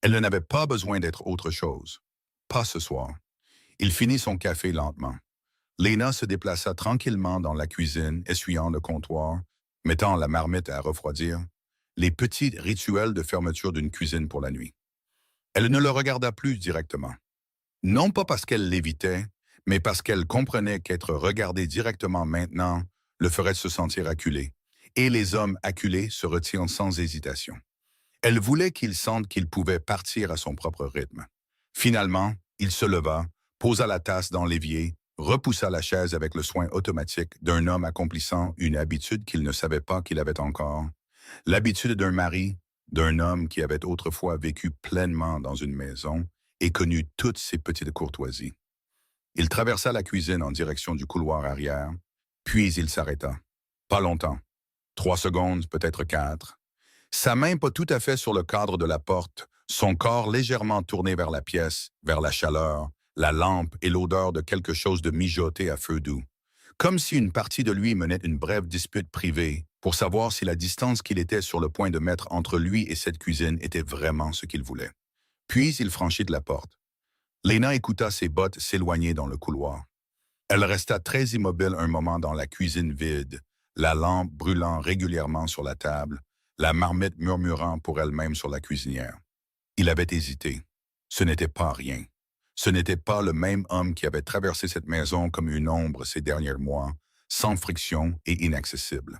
Elle n'avait pas besoin d'être autre chose. Pas ce soir. Il finit son café lentement. Léna se déplaça tranquillement dans la cuisine, essuyant le comptoir, mettant la marmite à refroidir, les petits rituels de fermeture d'une cuisine pour la nuit. Elle ne le regarda plus directement. Non pas parce qu'elle l'évitait, mais parce qu'elle comprenait qu'être regardée directement maintenant le ferait se sentir acculé, et les hommes acculés se retirent sans hésitation. Elle voulait qu'il sente qu'il pouvait partir à son propre rythme. Finalement, il se leva, posa la tasse dans l'évier, repoussa la chaise avec le soin automatique d'un homme accomplissant une habitude qu'il ne savait pas qu'il avait encore, l'habitude d'un mari, d'un homme qui avait autrefois vécu pleinement dans une maison et connu toutes ses petites courtoisies. Il traversa la cuisine en direction du couloir arrière, puis il s'arrêta. Pas longtemps. 3 secondes, peut-être 4. Sa main pas tout à fait sur le cadre de la porte, son corps légèrement tourné vers la pièce, vers la chaleur, la lampe et l'odeur de quelque chose de mijoté à feu doux. Comme si une partie de lui menait une brève dispute privée pour savoir si la distance qu'il était sur le point de mettre entre lui et cette cuisine était vraiment ce qu'il voulait. Puis il franchit de la porte. Léna écouta ses bottes s'éloigner dans le couloir. Elle resta très immobile un moment dans la cuisine vide, la lampe brûlant régulièrement sur la table, la marmite murmurant pour elle-même sur la cuisinière. Il avait hésité. Ce n'était pas rien. Ce n'était pas le même homme qui avait traversé cette maison comme une ombre ces derniers mois, sans friction et inaccessible.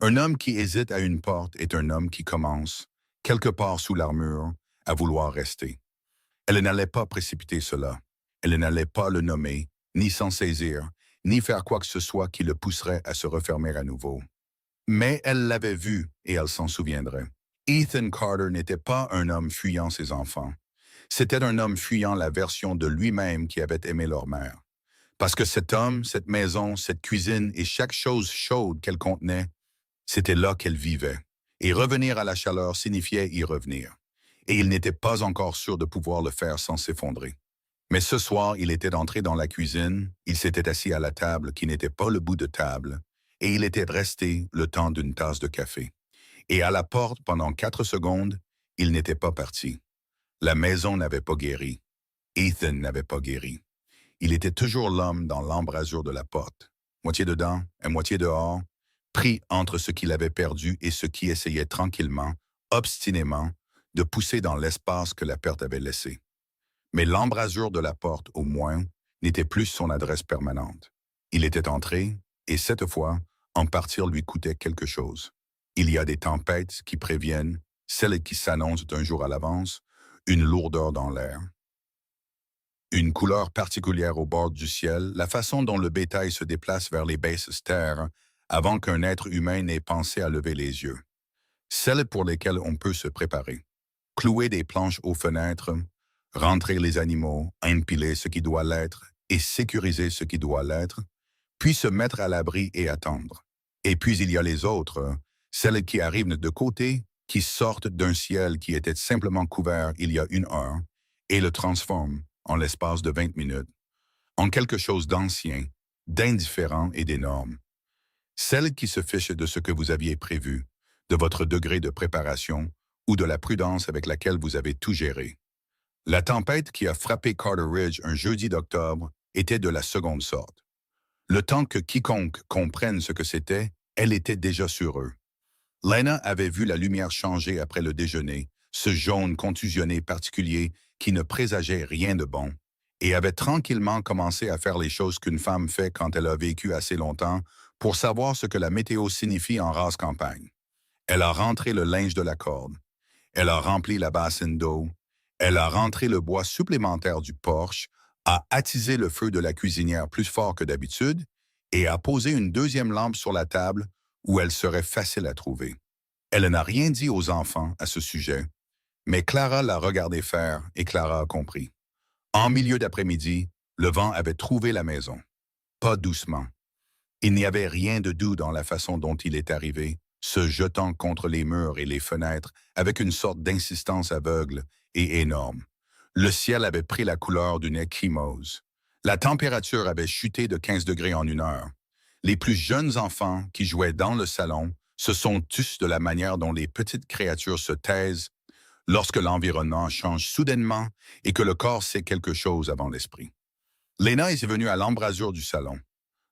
Un homme qui hésite à une porte est un homme qui commence, quelque part sous l'armure, à vouloir rester. Elle n'allait pas précipiter cela. Elle n'allait pas le nommer, ni s'en saisir, ni faire quoi que ce soit qui le pousserait à se refermer à nouveau. Mais elle l'avait vu et elle s'en souviendrait. Ethan Carter n'était pas un homme fuyant ses enfants. C'était un homme fuyant la version de lui-même qui avait aimé leur mère. Parce que cet homme, cette maison, cette cuisine et chaque chose chaude qu'elle contenait, c'était là qu'elle vivait. Et revenir à la chaleur signifiait y revenir. Et il n'était pas encore sûr de pouvoir le faire sans s'effondrer. Mais ce soir, il était entré dans la cuisine, il s'était assis à la table qui n'était pas le bout de table, et il était resté le temps d'une tasse de café. Et à la porte, pendant 4 secondes, il n'était pas parti. La maison n'avait pas guéri. Ethan n'avait pas guéri. Il était toujours l'homme dans l'embrasure de la porte, moitié dedans et moitié dehors, pris entre ce qu'il avait perdu et ce qui essayait tranquillement, obstinément, de pousser dans l'espace que la perte avait laissé. Mais l'embrasure de la porte, au moins, n'était plus son adresse permanente. Il était entré, et cette fois, en partir lui coûtait quelque chose. Il y a des tempêtes qui préviennent, celles qui s'annoncent d'un jour à l'avance, une lourdeur dans l'air. Une couleur particulière au bord du ciel, la façon dont le bétail se déplace vers les basses terres avant qu'un être humain n'ait pensé à lever les yeux. Celles pour lesquelles on peut se préparer. Clouer des planches aux fenêtres, rentrer les animaux, empiler ce qui doit l'être et sécuriser ce qui doit l'être, puis se mettre à l'abri et attendre. Et puis il y a les autres, celles qui arrivent de côté, qui sortent d'un ciel qui était simplement couvert il y a 1 heure, et le transforment, en l'espace de 20 minutes, en quelque chose d'ancien, d'indifférent et d'énorme. Celles qui se fichent de ce que vous aviez prévu, de votre degré de préparation ou de la prudence avec laquelle vous avez tout géré. La tempête qui a frappé Carter Ridge un jeudi d'octobre était de la seconde sorte. Le temps que quiconque comprenne ce que c'était, elle était déjà sur eux. Lena avait vu la lumière changer après le déjeuner, ce jaune contusionné particulier qui ne présageait rien de bon, et avait tranquillement commencé à faire les choses qu'une femme fait quand elle a vécu assez longtemps pour savoir ce que la météo signifie en rase campagne. Elle a rentré le linge de la corde. Elle a rempli la bassine d'eau. Elle a rentré le bois supplémentaire du porche, a attisé le feu de la cuisinière plus fort que d'habitude et a posé une deuxième lampe sur la table où elle serait facile à trouver. Elle n'a rien dit aux enfants à ce sujet, mais Clara l'a regardé faire et Clara a compris. En milieu d'après-midi, le vent avait trouvé la maison. Pas doucement. Il n'y avait rien de doux dans la façon dont il est arrivé, se jetant contre les murs et les fenêtres avec une sorte d'insistance aveugle et énorme. Le ciel avait pris la couleur d'une échymose. La température avait chuté de 15 degrés en 1 heure. Les plus jeunes enfants qui jouaient dans le salon se sont tus de la manière dont les petites créatures se taisent lorsque l'environnement change soudainement et que le corps sait quelque chose avant l'esprit. Lena est venue à l'embrasure du salon.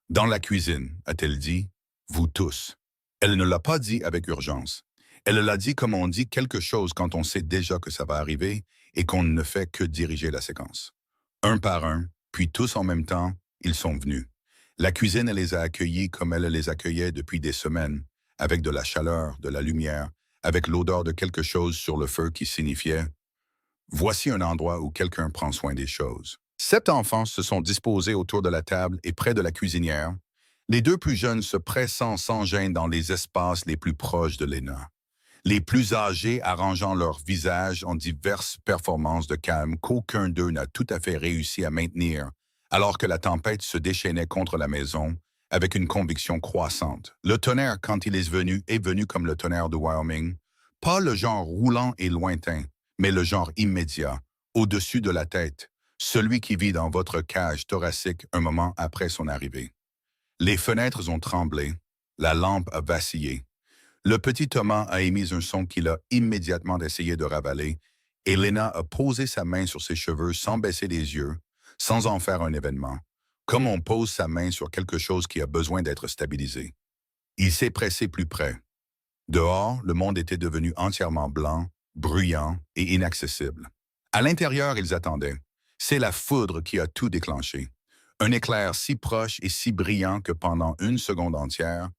Dans la cuisine, a-t-elle dit, vous tous. Elle ne l'a pas dit avec urgence. Elle l'a dit comme on dit quelque chose quand on sait déjà que ça va arriver et qu'on ne fait que diriger la séquence. Un par un, puis tous en même temps, ils sont venus. La cuisine, elle les a accueillis comme elle les accueillait depuis des semaines, avec de la chaleur, de la lumière, avec l'odeur de quelque chose sur le feu qui signifiait « Voici un endroit où quelqu'un prend soin des choses ». 7 enfants se sont disposés autour de la table et près de la cuisinière, les 2 plus jeunes se pressant sans gêne dans les espaces les plus proches de Lena. Les plus âgés arrangeant leur visage en diverses performances de calme qu'aucun d'eux n'a tout à fait réussi à maintenir, alors que la tempête se déchaînait contre la maison avec une conviction croissante. Le tonnerre, quand il est venu comme le tonnerre de Wyoming, pas le genre roulant et lointain, mais le genre immédiat, au-dessus de la tête, celui qui vit dans votre cage thoracique un moment après son arrivée. Les fenêtres ont tremblé, la lampe a vacillé. Le petit Thomas a émis un son qu'il a immédiatement essayé de ravaler, et Lena a posé sa main sur ses cheveux sans baisser les yeux, sans en faire un événement, comme on pose sa main sur quelque chose qui a besoin d'être stabilisé. Il s'est pressé plus près. Dehors, le monde était devenu entièrement blanc, bruyant et inaccessible. À l'intérieur, ils attendaient. C'est la foudre qui a tout déclenché. Un éclair si proche et si brillant que pendant une seconde entière,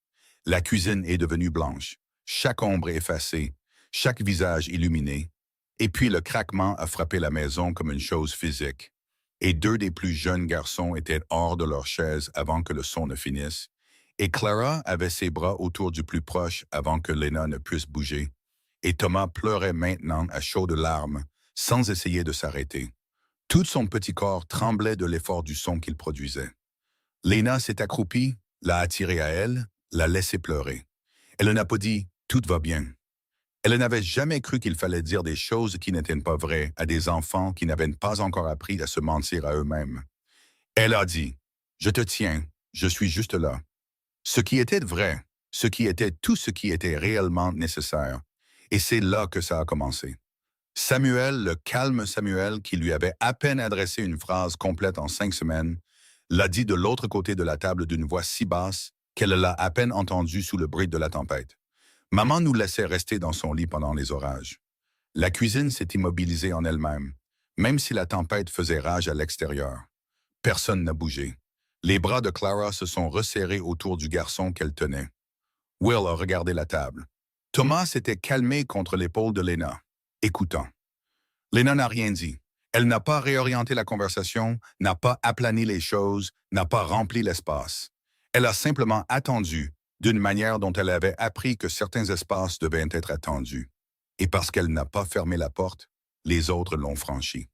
La cuisine est devenue blanche, chaque ombre effacée, chaque visage illuminé, et puis le craquement a frappé la maison comme une chose physique. Et deux des plus jeunes garçons étaient hors de leur chaise avant que le son ne finisse, et Clara avait ses bras autour du plus proche avant que Lena ne puisse bouger, et Thomas pleurait maintenant à chaudes larmes, sans essayer de s'arrêter. Tout son petit corps tremblait de l'effort du son qu'il produisait. Lena s'est accroupie, l'a attiré à elle, l'a laissé pleurer. Elle n'a pas dit « tout va bien ». Elle n'avait jamais cru qu'il fallait dire des choses qui n'étaient pas vraies à des enfants qui n'avaient pas encore appris à se mentir à eux-mêmes. Elle a dit « je te tiens, je suis juste là ». Ce qui était vrai, ce qui était tout ce qui était réellement nécessaire. Et c'est là que ça a commencé. Samuel, le calme Samuel, qui lui avait à peine adressé une phrase complète en 5 semaines, l'a dit de l'autre côté de la table d'une voix si basse qu'elle l'a à peine entendu sous le bruit de la tempête. Maman nous laissait rester dans son lit pendant les orages. La cuisine s'est immobilisée en elle-même, même si la tempête faisait rage à l'extérieur. Personne n'a bougé. Les bras de Clara se sont resserrés autour du garçon qu'elle tenait. Will a regardé la table. Thomas s'était calmé contre l'épaule de Lena, écoutant. Lena n'a rien dit. Elle n'a pas réorienté la conversation, n'a pas aplani les choses, n'a pas rempli l'espace. Elle a simplement attendu, d'une manière dont elle avait appris que certains espaces devaient être attendus. Et parce qu'elle n'a pas fermé la porte, les autres l'ont franchie.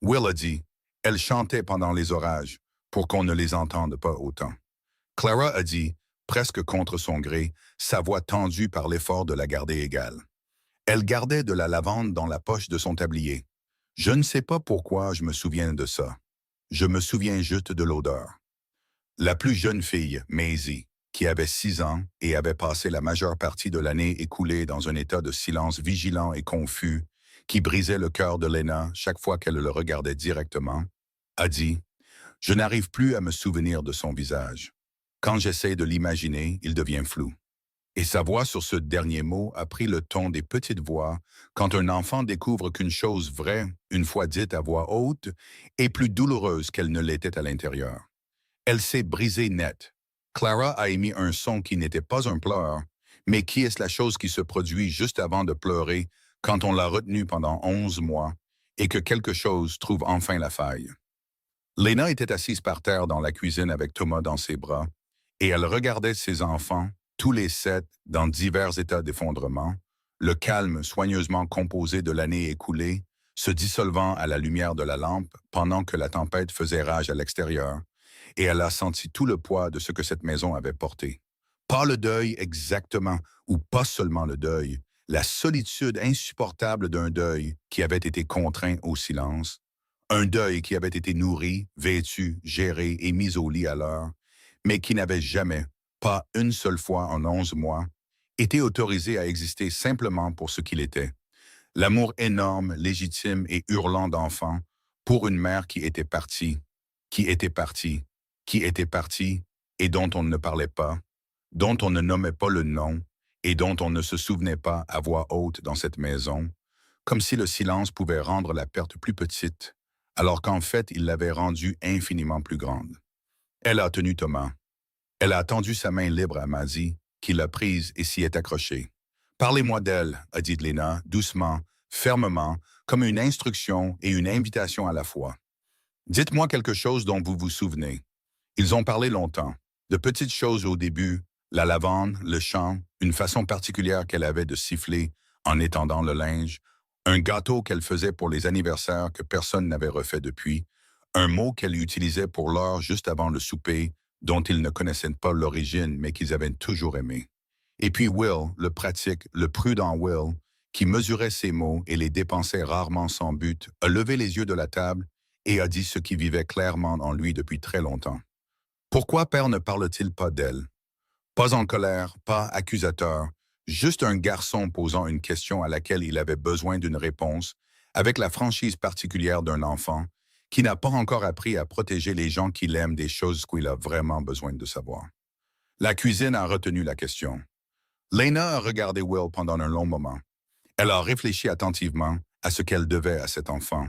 Will a dit, elle chantait pendant les orages, pour qu'on ne les entende pas autant. Clara a dit, presque contre son gré, sa voix tendue par l'effort de la garder égale. Elle gardait de la lavande dans la poche de son tablier. Je ne sais pas pourquoi je me souviens de ça. Je me souviens juste de l'odeur. La plus jeune fille, Maisie, qui avait 6 ans et avait passé la majeure partie de l'année écoulée dans un état de silence vigilant et confus, qui brisait le cœur de Lena chaque fois qu'elle le regardait directement, a dit « Je n'arrive plus à me souvenir de son visage. Quand j'essaie de l'imaginer, il devient flou. » Et sa voix sur ce dernier mot a pris le ton des petites voix quand un enfant découvre qu'une chose vraie, une fois dite à voix haute, est plus douloureuse qu'elle ne l'était à l'intérieur. Elle s'est brisée net. Clara a émis un son qui n'était pas un pleur, mais qui est la chose qui se produit juste avant de pleurer quand on l'a retenu pendant 11 mois et que quelque chose trouve enfin la faille. Lena était assise par terre dans la cuisine avec Thomas dans ses bras, et elle regardait ses enfants, tous les 7, dans divers états d'effondrement, le calme soigneusement composé de l'année écoulée, se dissolvant à la lumière de la lampe pendant que la tempête faisait rage à l'extérieur, et elle a senti tout le poids de ce que cette maison avait porté. Pas le deuil exactement, ou pas seulement le deuil, la solitude insupportable d'un deuil qui avait été contraint au silence, un deuil qui avait été nourri, vêtu, géré et mis au lit à l'heure, mais qui n'avait jamais, pas une seule fois en 11 mois, été autorisé à exister simplement pour ce qu'il était. L'amour énorme, légitime et hurlant d'enfant pour une mère qui était partie, qui était partie, qui était partie et dont on ne parlait pas, dont on ne nommait pas le nom et dont on ne se souvenait pas à voix haute dans cette maison, comme si le silence pouvait rendre la perte plus petite, alors qu'en fait il l'avait rendue infiniment plus grande. Elle a tenu Thomas. Elle a tendu sa main libre à Maisie, qui l'a prise et s'y est accrochée. « Parlez-moi d'elle », a dit Lena, doucement, fermement, comme une instruction et une invitation à la fois. « Dites-moi quelque chose dont vous vous souvenez. » Ils ont parlé longtemps. De petites choses au début, la lavande, le chant, une façon particulière qu'elle avait de siffler en étendant le linge, un gâteau qu'elle faisait pour les anniversaires que personne n'avait refait depuis, un mot qu'elle utilisait pour l'heure juste avant le souper, dont ils ne connaissaient pas l'origine mais qu'ils avaient toujours aimé. Et puis Will, le pratique, le prudent Will, qui mesurait ses mots et les dépensait rarement sans but, a levé les yeux de la table et a dit ce qui vivait clairement en lui depuis très longtemps. Pourquoi Père ne parle-t-il pas d'elle? Pas en colère, pas accusateur, juste un garçon posant une question à laquelle il avait besoin d'une réponse, avec la franchise particulière d'un enfant, qui n'a pas encore appris à protéger les gens qu'il aime des choses qu'il a vraiment besoin de savoir. La cuisine a retenu la question. Lena a regardé Will pendant un long moment. Elle a réfléchi attentivement à ce qu'elle devait à cet enfant.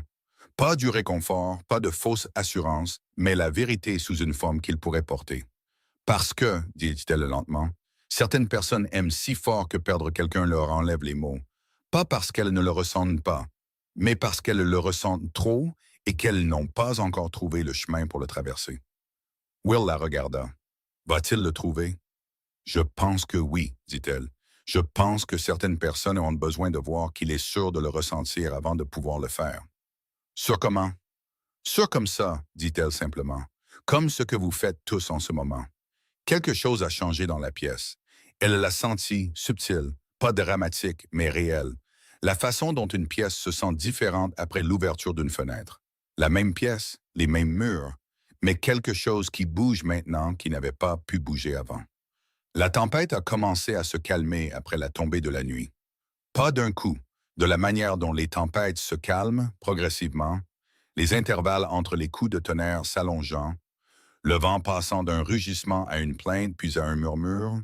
Pas du réconfort, pas de fausse assurance, mais la vérité sous une forme qu'il pourrait porter. Parce que, dit-elle lentement, Certaines personnes aiment si fort que perdre quelqu'un leur enlève les mots. Pas parce qu'elles ne le ressentent pas, mais parce qu'elles le ressentent trop et qu'elles n'ont pas encore trouvé le chemin pour le traverser. Will la regarda. Va-t-il le trouver? Je pense que oui, dit-elle. Je pense que certaines personnes ont besoin de voir qu'il est sûr de le ressentir avant de pouvoir le faire. Sûr comment? Sûr comme ça, dit-elle simplement. Comme ce que vous faites tous en ce moment. Quelque chose a changé dans la pièce. Elle l'a senti, subtil, pas dramatique, mais réel. La façon dont une pièce se sent différente après l'ouverture d'une fenêtre. La même pièce, les mêmes murs, mais quelque chose qui bouge maintenant qui n'avait pas pu bouger avant. La tempête a commencé à se calmer après la tombée de la nuit. Pas d'un coup, de la manière dont les tempêtes se calment progressivement, les intervalles entre les coups de tonnerre s'allongeant, le vent passant d'un rugissement à une plainte puis à un murmure,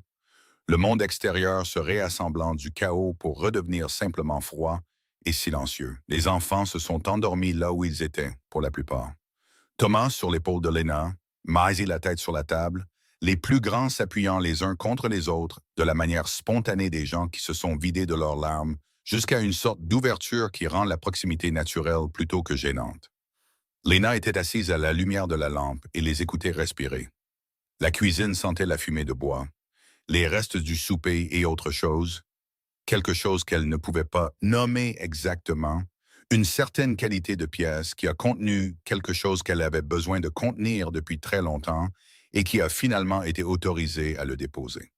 le monde extérieur se réassemblant du chaos pour redevenir simplement froid et silencieux. Les enfants se sont endormis là où ils étaient, pour la plupart. Thomas sur l'épaule de Lena, Maisie la tête sur la table, les plus grands s'appuyant les uns contre les autres de la manière spontanée des gens qui se sont vidés de leurs larmes, jusqu'à une sorte d'ouverture qui rend la proximité naturelle plutôt que gênante. Lena était assise à la lumière de la lampe et les écoutait respirer. La cuisine sentait la fumée de bois, les restes du souper et autre chose, quelque chose qu'elle ne pouvait pas nommer exactement, une certaine qualité de pièce qui a contenu quelque chose qu'elle avait besoin de contenir depuis très longtemps et qui a finalement été autorisée à le déposer.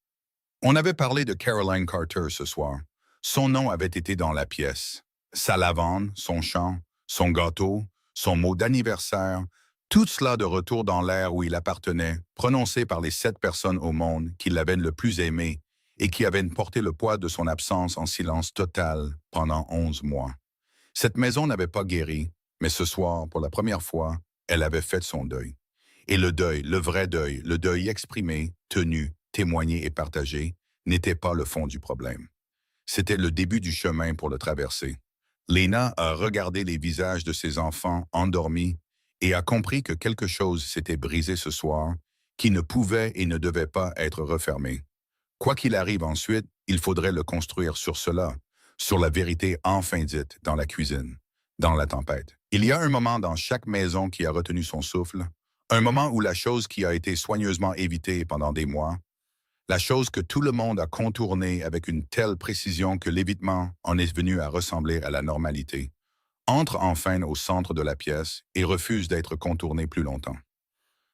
On avait parlé de Caroline Carter ce soir. Son nom avait été dans la pièce. Sa lavande, son chant, son gâteau, son mot d'anniversaire, tout cela de retour dans l'air où il appartenait, prononcé par les 7 personnes au monde qui l'avaient le plus aimé et qui avaient porté le poids de son absence en silence total pendant 11 mois. Cette maison n'avait pas guéri, mais ce soir, pour la première fois, elle avait fait son deuil. Et le deuil, le vrai deuil, le deuil exprimé, tenu, témoigné et partagé, n'était pas le fond du problème. C'était le début du chemin pour le traverser. Lena a regardé les visages de ses enfants endormis et a compris que quelque chose s'était brisé ce soir, qui ne pouvait et ne devait pas être refermé. Quoi qu'il arrive ensuite, il faudrait le construire sur cela, sur la vérité enfin dite dans la cuisine, dans la tempête. Il y a un moment dans chaque maison qui a retenu son souffle, un moment où la chose qui a été soigneusement évitée pendant des mois, la chose que tout le monde a contournée avec une telle précision que l'évitement en est venu à ressembler à la normalité, entre enfin au centre de la pièce et refuse d'être contourné plus longtemps.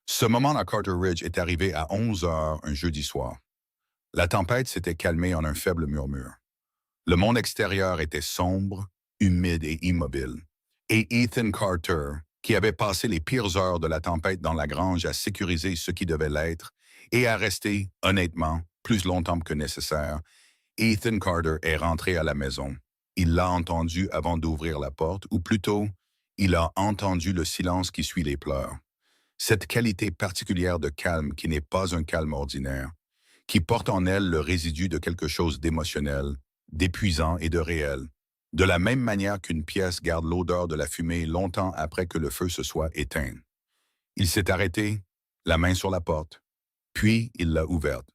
Ce moment à Carter Ridge est arrivé à 11 heures un jeudi soir. La tempête s'était calmée en un faible murmure. Le monde extérieur était sombre, humide et immobile. Et Ethan Carter, qui avait passé les pires heures de la tempête dans la grange à sécuriser ce qui devait l'être et à rester, honnêtement, plus longtemps que nécessaire, Ethan Carter est rentré à la maison. Il l'a entendu avant d'ouvrir la porte, ou plutôt, il a entendu le silence qui suit les pleurs. Cette qualité particulière de calme qui n'est pas un calme ordinaire, qui porte en elle le résidu de quelque chose d'émotionnel, d'épuisant et de réel, de la même manière qu'une pièce garde l'odeur de la fumée longtemps après que le feu se soit éteint. Il s'est arrêté, la main sur la porte, puis il l'a ouverte.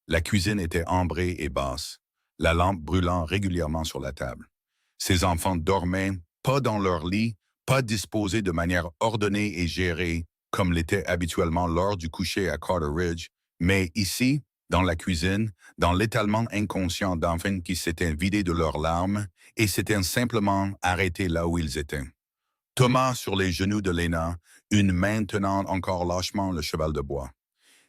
La cuisine était ambrée et basse, la lampe brûlant régulièrement sur la table. Ses enfants dormaient, pas dans leur lit, pas disposés de manière ordonnée et gérée, comme l'était habituellement lors du coucher à Carter Ridge, mais ici, dans la cuisine, dans l'étalement inconscient d'enfants qui s'étaient vidés de leurs larmes et s'étaient simplement arrêtés là où ils étaient. Thomas sur les genoux de Lena, une main tenant encore lâchement le cheval de bois.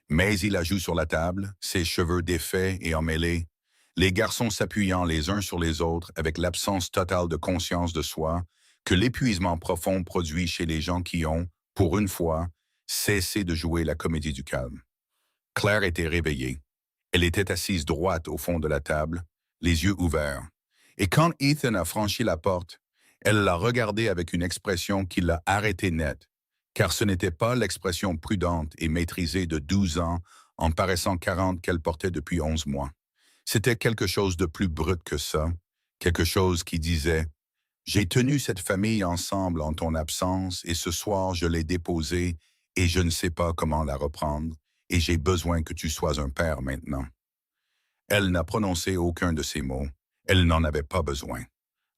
Maisie la joue sur la table, ses cheveux défaits et emmêlés, les garçons s'appuyant les uns sur les autres avec l'absence totale de conscience de soi que l'épuisement profond produit chez les gens qui ont, pour une fois, cessé de jouer la comédie du calme. Claire était réveillée. Elle était assise droite au fond de la table, les yeux ouverts. Et quand Ethan a franchi la porte, elle l'a regardé avec une expression qui l'a arrêté net, car ce n'était pas l'expression prudente et maîtrisée de 12 ans en paraissant 40 qu'elle portait depuis 11 mois. C'était quelque chose de plus brut que ça, quelque chose qui disait « J'ai tenu cette famille ensemble en ton absence et ce soir je l'ai déposée et je ne sais pas comment la reprendre et j'ai besoin que tu sois un père maintenant. » Elle n'a prononcé aucun de ces mots. Elle n'en avait pas besoin.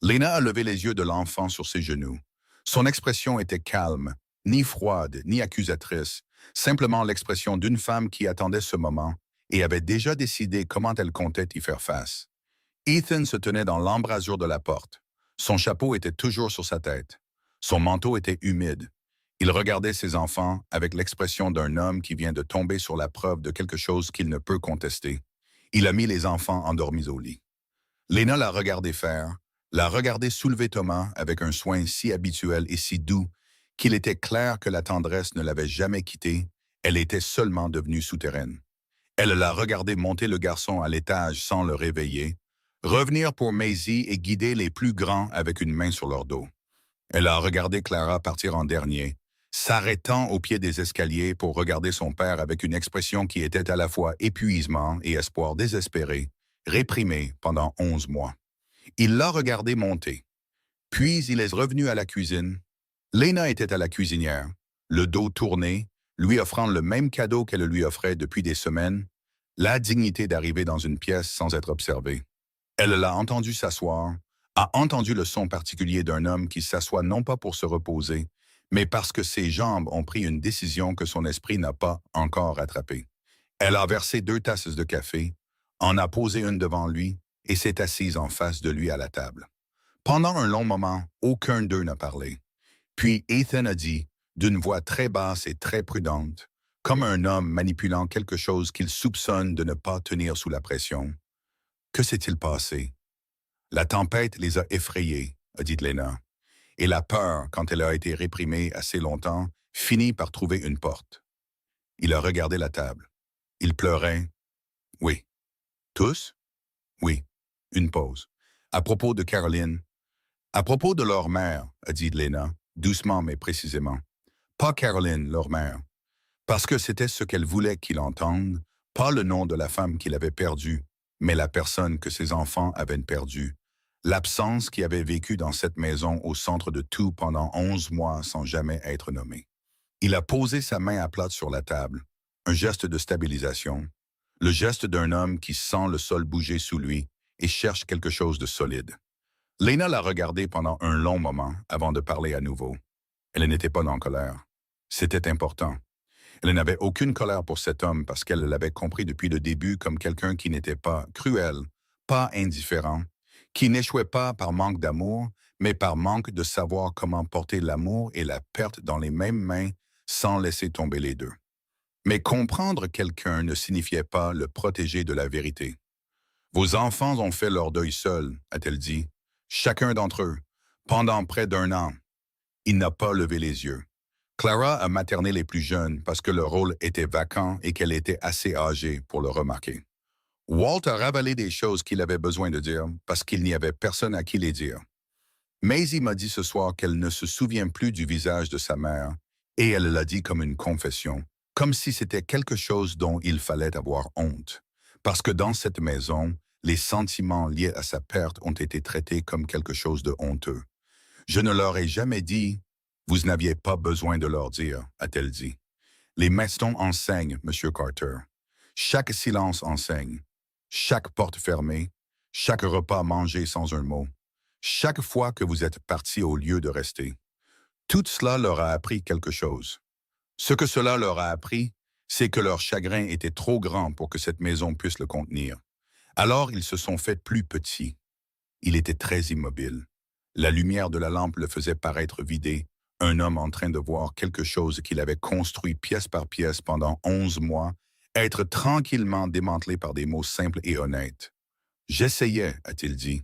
Lena a levé les yeux de l'enfant sur ses genoux. Son expression était calme, ni froide, ni accusatrice, simplement l'expression d'une femme qui attendait ce moment et avait déjà décidé comment elle comptait y faire face. Ethan se tenait dans l'embrasure de la porte. Son chapeau était toujours sur sa tête. Son manteau était humide. Il regardait ses enfants avec l'expression d'un homme qui vient de tomber sur la preuve de quelque chose qu'il ne peut contester. Il a mis les enfants endormis au lit. Lena l'a regardé faire, l'a regardé soulever Thomas avec un soin si habituel et si doux qu'il était clair que la tendresse ne l'avait jamais quitté, elle était seulement devenue souterraine. Elle l'a regardé monter le garçon à l'étage sans le réveiller, revenir pour Maisie et guider les plus grands avec une main sur leur dos. Elle a regardé Clara partir en dernier, s'arrêtant au pied des escaliers pour regarder son père avec une expression qui était à la fois épuisement et espoir désespéré, réprimé pendant 11 mois. Il l'a regardé monter. Puis il est revenu à la cuisine. Lena était à la cuisinière, le dos tourné, lui offrant le même cadeau qu'elle lui offrait depuis des semaines, la dignité d'arriver dans une pièce sans être observée. Elle l'a entendu s'asseoir, a entendu le son particulier d'un homme qui s'assoit non pas pour se reposer, mais parce que ses jambes ont pris une décision que son esprit n'a pas encore rattrapée. Elle a versé 2 tasses de café, en a posé une devant lui et s'est assise en face de lui à la table. Pendant un long moment, aucun d'eux n'a parlé. Puis Ethan a dit, d'une voix très basse et très prudente, comme un homme manipulant quelque chose qu'il soupçonne de ne pas tenir sous la pression. « Que s'est-il passé? » « La tempête les a effrayés, a dit Lena. Et la peur, quand elle a été réprimée assez longtemps, finit par trouver une porte. Il a regardé la table. Il pleurait. Oui. Tous? Oui. Une pause. À propos de Caroline. À propos de leur mère, a dit Lena, doucement mais précisément. Pas Caroline, leur mère. Parce que c'était ce qu'elle voulait qu'il entende, pas le nom de la femme qu'il avait perdue, mais la personne que ses enfants avaient perdue. L'absence qui avait vécu dans cette maison au centre de tout pendant 11 mois sans jamais être nommée. Il a posé sa main à plat sur la table, un geste de stabilisation, le geste d'un homme qui sent le sol bouger sous lui et cherche quelque chose de solide. Lena l'a regardé pendant un long moment avant de parler à nouveau. Elle n'était pas en colère. C'était important. Elle n'avait aucune colère pour cet homme parce qu'elle l'avait compris depuis le début comme quelqu'un qui n'était pas cruel, pas indifférent, qui n'échouait pas par manque d'amour, mais par manque de savoir comment porter l'amour et la perte dans les mêmes mains sans laisser tomber les deux. Mais comprendre quelqu'un ne signifiait pas le protéger de la vérité. Vos enfants ont fait leur deuil seuls, a-t-elle dit, chacun d'entre eux, pendant près d'1 an. Il n'a pas levé les yeux. Clara a materné les plus jeunes parce que le rôle était vacant et qu'elle était assez âgée pour le remarquer. Walt a ravalé des choses qu'il avait besoin de dire parce qu'il n'y avait personne à qui les dire. Maisie m'a dit ce soir qu'elle ne se souvient plus du visage de sa mère et elle l'a dit comme une confession, comme si c'était quelque chose dont il fallait avoir honte. Parce que dans cette maison, les sentiments liés à sa perte ont été traités comme quelque chose de honteux. Je ne leur ai jamais dit « Vous n'aviez pas besoin de leur dire », a-t-elle dit. Les Mestons enseignent, Monsieur Carter. Chaque silence enseigne. Chaque porte fermée, chaque repas mangé sans un mot, chaque fois que vous êtes parti au lieu de rester. Tout cela leur a appris quelque chose. Ce que cela leur a appris, c'est que leur chagrin était trop grand pour que cette maison puisse le contenir. Alors ils se sont fait plus petits. Il était très immobile. La lumière de la lampe le faisait paraître vidé, un homme en train de voir quelque chose qu'il avait construit pièce par pièce pendant 11 mois, être tranquillement démantelé par des mots simples et honnêtes. « J'essayais », a-t-il dit.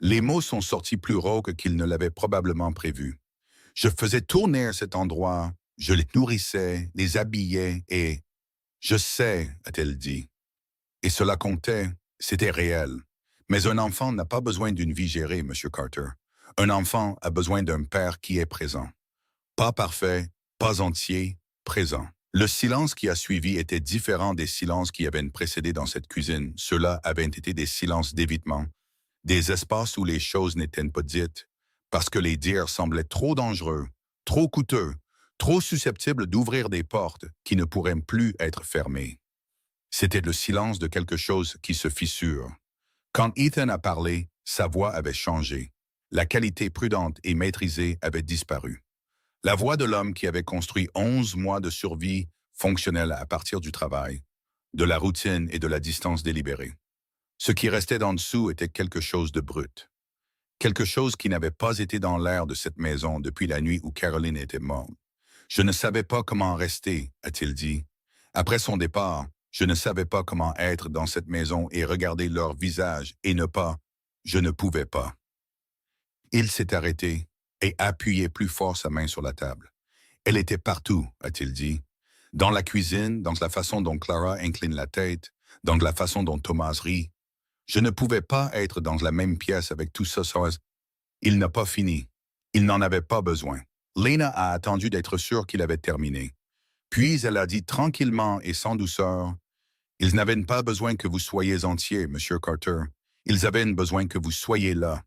Les mots sont sortis plus rauques qu'il ne l'avait probablement prévu. « Je faisais tourner cet endroit, je les nourrissais, les habillais et... »« Je sais », a-t-elle dit. Et cela comptait, c'était réel. Mais un enfant n'a pas besoin d'une vie gérée, Monsieur Carter. Un enfant a besoin d'un père qui est présent. Pas parfait, pas entier, présent. Le silence qui a suivi était différent des silences qui avaient précédé dans cette cuisine. Ceux-là avaient été des silences d'évitement, des espaces où les choses n'étaient pas dites, parce que les dire semblaient trop dangereux, trop coûteux, trop susceptibles d'ouvrir des portes qui ne pourraient plus être fermées. C'était le silence de quelque chose qui se fissure. Quand Ethan a parlé, sa voix avait changé. La qualité prudente et maîtrisée avait disparu. La voix de l'homme qui avait construit 11 mois de survie fonctionnelle à partir du travail, de la routine et de la distance délibérée. Ce qui restait d'en dessous était quelque chose de brut. Quelque chose qui n'avait pas été dans l'air de cette maison depuis la nuit où Caroline était morte. Je ne savais pas comment rester, a-t-il dit. Après son départ, je ne savais pas comment être dans cette maison et regarder leur visage et ne pas. Je ne pouvais pas. Il s'est arrêté et appuyé plus fort sa main sur la table. Elle était partout, a-t-il dit. Dans la cuisine, dans la façon dont Clara incline la tête, dans la façon dont Thomas rit. Je ne pouvais pas être dans la même pièce avec tout ça. Il n'a pas fini. Il n'en avait pas besoin. Lena a attendu d'être sûre qu'il avait terminé. Puis elle a dit tranquillement et sans douceur, « Ils n'avaient pas besoin que vous soyez entier, Monsieur Carter. Ils avaient besoin que vous soyez là. »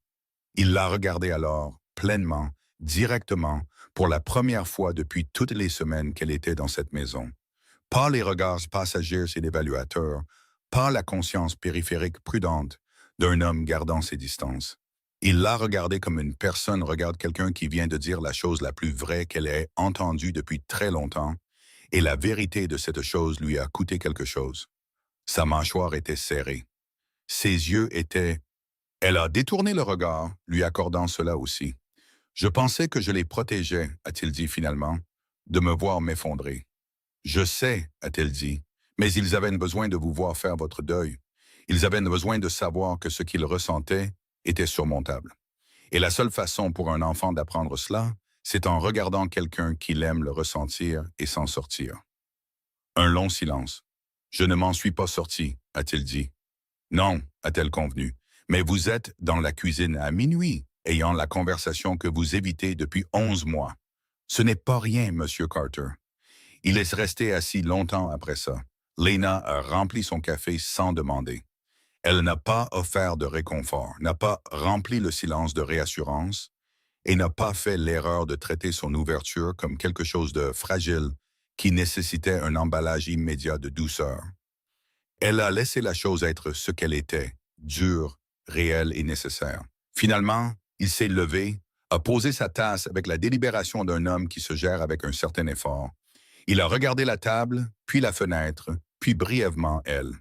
Il l'a regardé alors, pleinement, directement, pour la première fois depuis toutes les semaines qu'elle était dans cette maison. Pas les regards passagers et l'évaluateur, pas la conscience périphérique prudente d'un homme gardant ses distances. Il l'a regardé comme une personne regarde quelqu'un qui vient de dire la chose la plus vraie qu'elle ait entendue depuis très longtemps, et la vérité de cette chose lui a coûté quelque chose. Sa mâchoire était serrée. Ses yeux étaient... Elle a détourné le regard, lui accordant cela aussi. « Je pensais que je les protégeais, a-t-il dit finalement, de me voir m'effondrer. Je sais, a-t-elle dit, mais ils avaient besoin de vous voir faire votre deuil. Ils avaient besoin de savoir que ce qu'ils ressentaient était surmontable. Et la seule façon pour un enfant d'apprendre cela, c'est en regardant quelqu'un qu'il aime le ressentir et s'en sortir. » Un long silence. « Je ne m'en suis pas sorti, a-t-il dit. Non, a-t-elle convenu, mais vous êtes dans la cuisine à minuit, ayant la conversation que vous évitez depuis 11 mois. Ce n'est pas rien, Monsieur Carter. » Il est resté assis longtemps après ça. Lena a rempli son café sans demander. Elle n'a pas offert de réconfort, n'a pas rempli le silence de réassurance et n'a pas fait l'erreur de traiter son ouverture comme quelque chose de fragile qui nécessitait un emballage immédiat de douceur. Elle a laissé la chose être ce qu'elle était, dure, réelle et nécessaire. Finalement, il s'est levé, a posé sa tasse avec la délibération d'un homme qui se gère avec un certain effort. Il a regardé la table, puis la fenêtre, puis brièvement elle.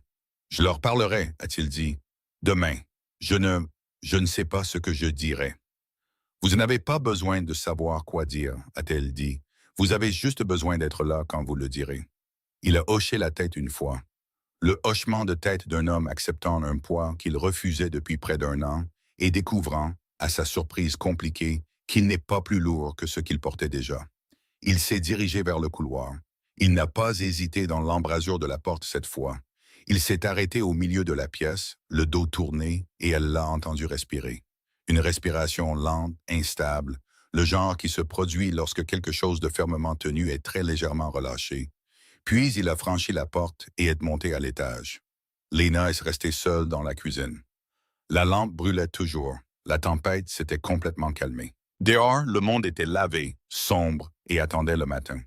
« Je leur parlerai, a-t-il dit. Demain. Je ne sais pas ce que je dirai. » « Vous n'avez pas besoin de savoir quoi dire, a-t-elle dit. Vous avez juste besoin d'être là quand vous le direz. » Il a hoché la tête une fois. Le hochement de tête d'un homme acceptant un poids qu'il refusait depuis près d'un an et découvrant, à sa surprise compliquée, qu'il n'est pas plus lourd que ce qu'il portait déjà. Il s'est dirigé vers le couloir. Il n'a pas hésité dans l'embrasure de la porte cette fois. Il s'est arrêté au milieu de la pièce, le dos tourné, et elle l'a entendu respirer. Une respiration lente, instable, le genre qui se produit lorsque quelque chose de fermement tenu est très légèrement relâché. Puis il a franchi la porte et est monté à l'étage. Lena est restée seule dans la cuisine. La lampe brûlait toujours. La tempête s'était complètement calmée. Dehors, le monde était lavé, sombre, et attendait le matin.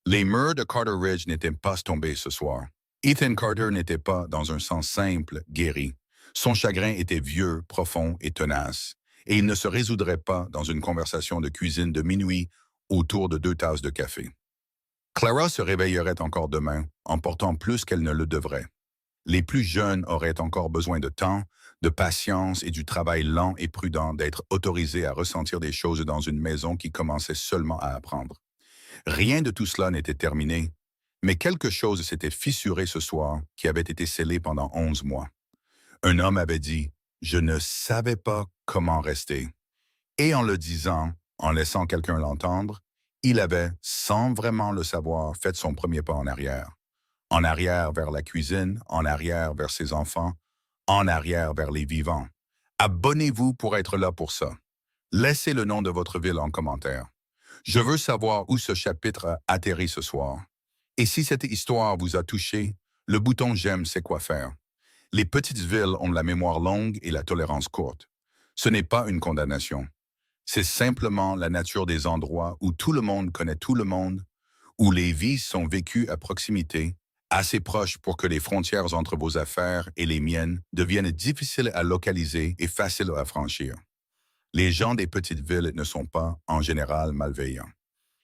Les murs de Carter Ridge n'étaient pas tombés ce soir. Ethan Carter n'était pas, dans un sens simple, guéri. Son chagrin était vieux, profond et tenace, et il ne se résoudrait pas dans une conversation de cuisine de minuit autour de 2 tasses de café. Clara se réveillerait encore demain, en portant plus qu'elle ne le devrait. Les plus jeunes auraient encore besoin de temps, de patience et du travail lent et prudent d'être autorisés à ressentir des choses dans une maison qui commençait seulement à apprendre. Rien de tout cela n'était terminé, mais quelque chose s'était fissuré ce soir qui avait été scellé pendant 11 mois. Un homme avait dit « Je ne savais pas comment rester ». Et en le disant, en laissant quelqu'un l'entendre, il avait, sans vraiment le savoir, fait son premier pas en arrière. En arrière vers la cuisine, en arrière vers ses enfants, en arrière vers les vivants. Abonnez-vous pour être là pour ça. Laissez le nom de votre ville en commentaire. Je veux savoir où ce chapitre a atterri ce soir. Et si cette histoire vous a touché, le bouton « J'aime » sait quoi faire. Les petites villes ont la mémoire longue et la tolérance courte. Ce n'est pas une condamnation. C'est simplement la nature des endroits où tout le monde connaît tout le monde, où les vies sont vécues à proximité, assez proche pour que les frontières entre vos affaires et les miennes deviennent difficiles à localiser et faciles à franchir. Les gens des petites villes ne sont pas, en général, malveillants.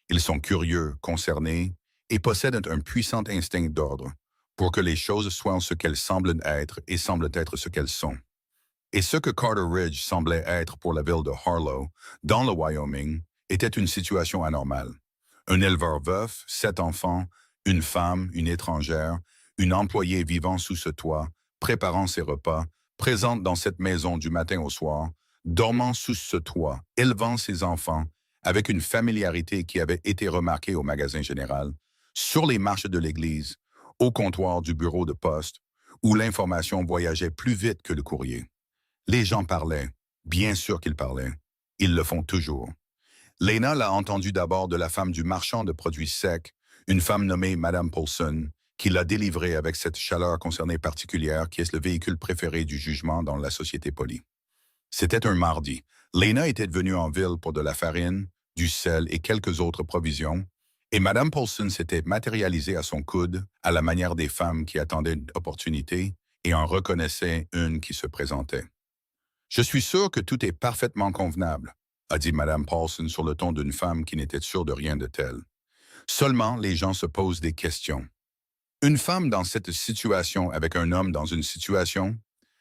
Ils sont curieux, concernés et possèdent un puissant instinct d'ordre pour que les choses soient ce qu'elles semblent être et semblent être ce qu'elles sont. Et ce que Carter Ridge semblait être pour la ville de Harlow, dans le Wyoming, était une situation anormale. Un éleveur veuf, 7 enfants, une femme, une étrangère, une employée vivant sous ce toit, préparant ses repas, présente dans cette maison du matin au soir, dormant sous ce toit, élevant ses enfants, avec une familiarité qui avait été remarquée au magasin général, sur les marches de l'église, au comptoir du bureau de poste, où l'information voyageait plus vite que le courrier. Les gens parlaient. Bien sûr qu'ils parlaient. Ils le font toujours. Lena l'a entendu d'abord de la femme du marchand de produits secs, une femme nommée Madame Paulson, qui l'a délivrée avec cette chaleur concernée particulière qui est le véhicule préféré du jugement dans la société polie. C'était un mardi. Lena était venue en ville pour de la farine, du sel et quelques autres provisions, et Madame Paulson s'était matérialisée à son coude, à la manière des femmes qui attendaient une opportunité et en reconnaissaient une qui se présentait. « Je suis sûr que tout est parfaitement convenable », a dit Madame Paulson sur le ton d'une femme qui n'était sûre de rien de tel. Seulement, les gens se posent des questions. Une femme dans cette situation avec un homme dans une situation,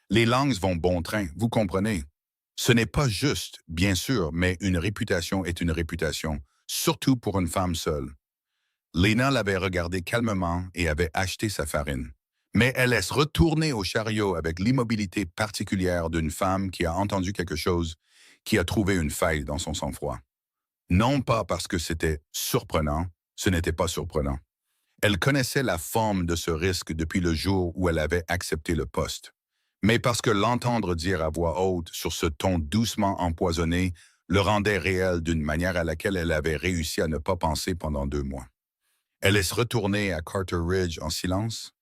les langues vont bon train, vous comprenez. Ce n'est pas juste, bien sûr, mais une réputation est une réputation, surtout pour une femme seule. Lena l'avait regardé calmement et avait acheté sa farine. Mais elle laisse retourner au chariot avec l'immobilité particulière d'une femme qui a entendu quelque chose, qui a trouvé une faille dans son sang-froid. Non pas parce que c'était surprenant, ce n'était pas surprenant. Elle connaissait la forme de ce risque depuis le jour où elle avait accepté le poste. Mais parce que l'entendre dire à voix haute sur ce ton doucement empoisonné le rendait réel d'une manière à laquelle elle avait réussi à ne pas penser pendant 2 mois. Elle laisse retourner à Carter Ridge en silence.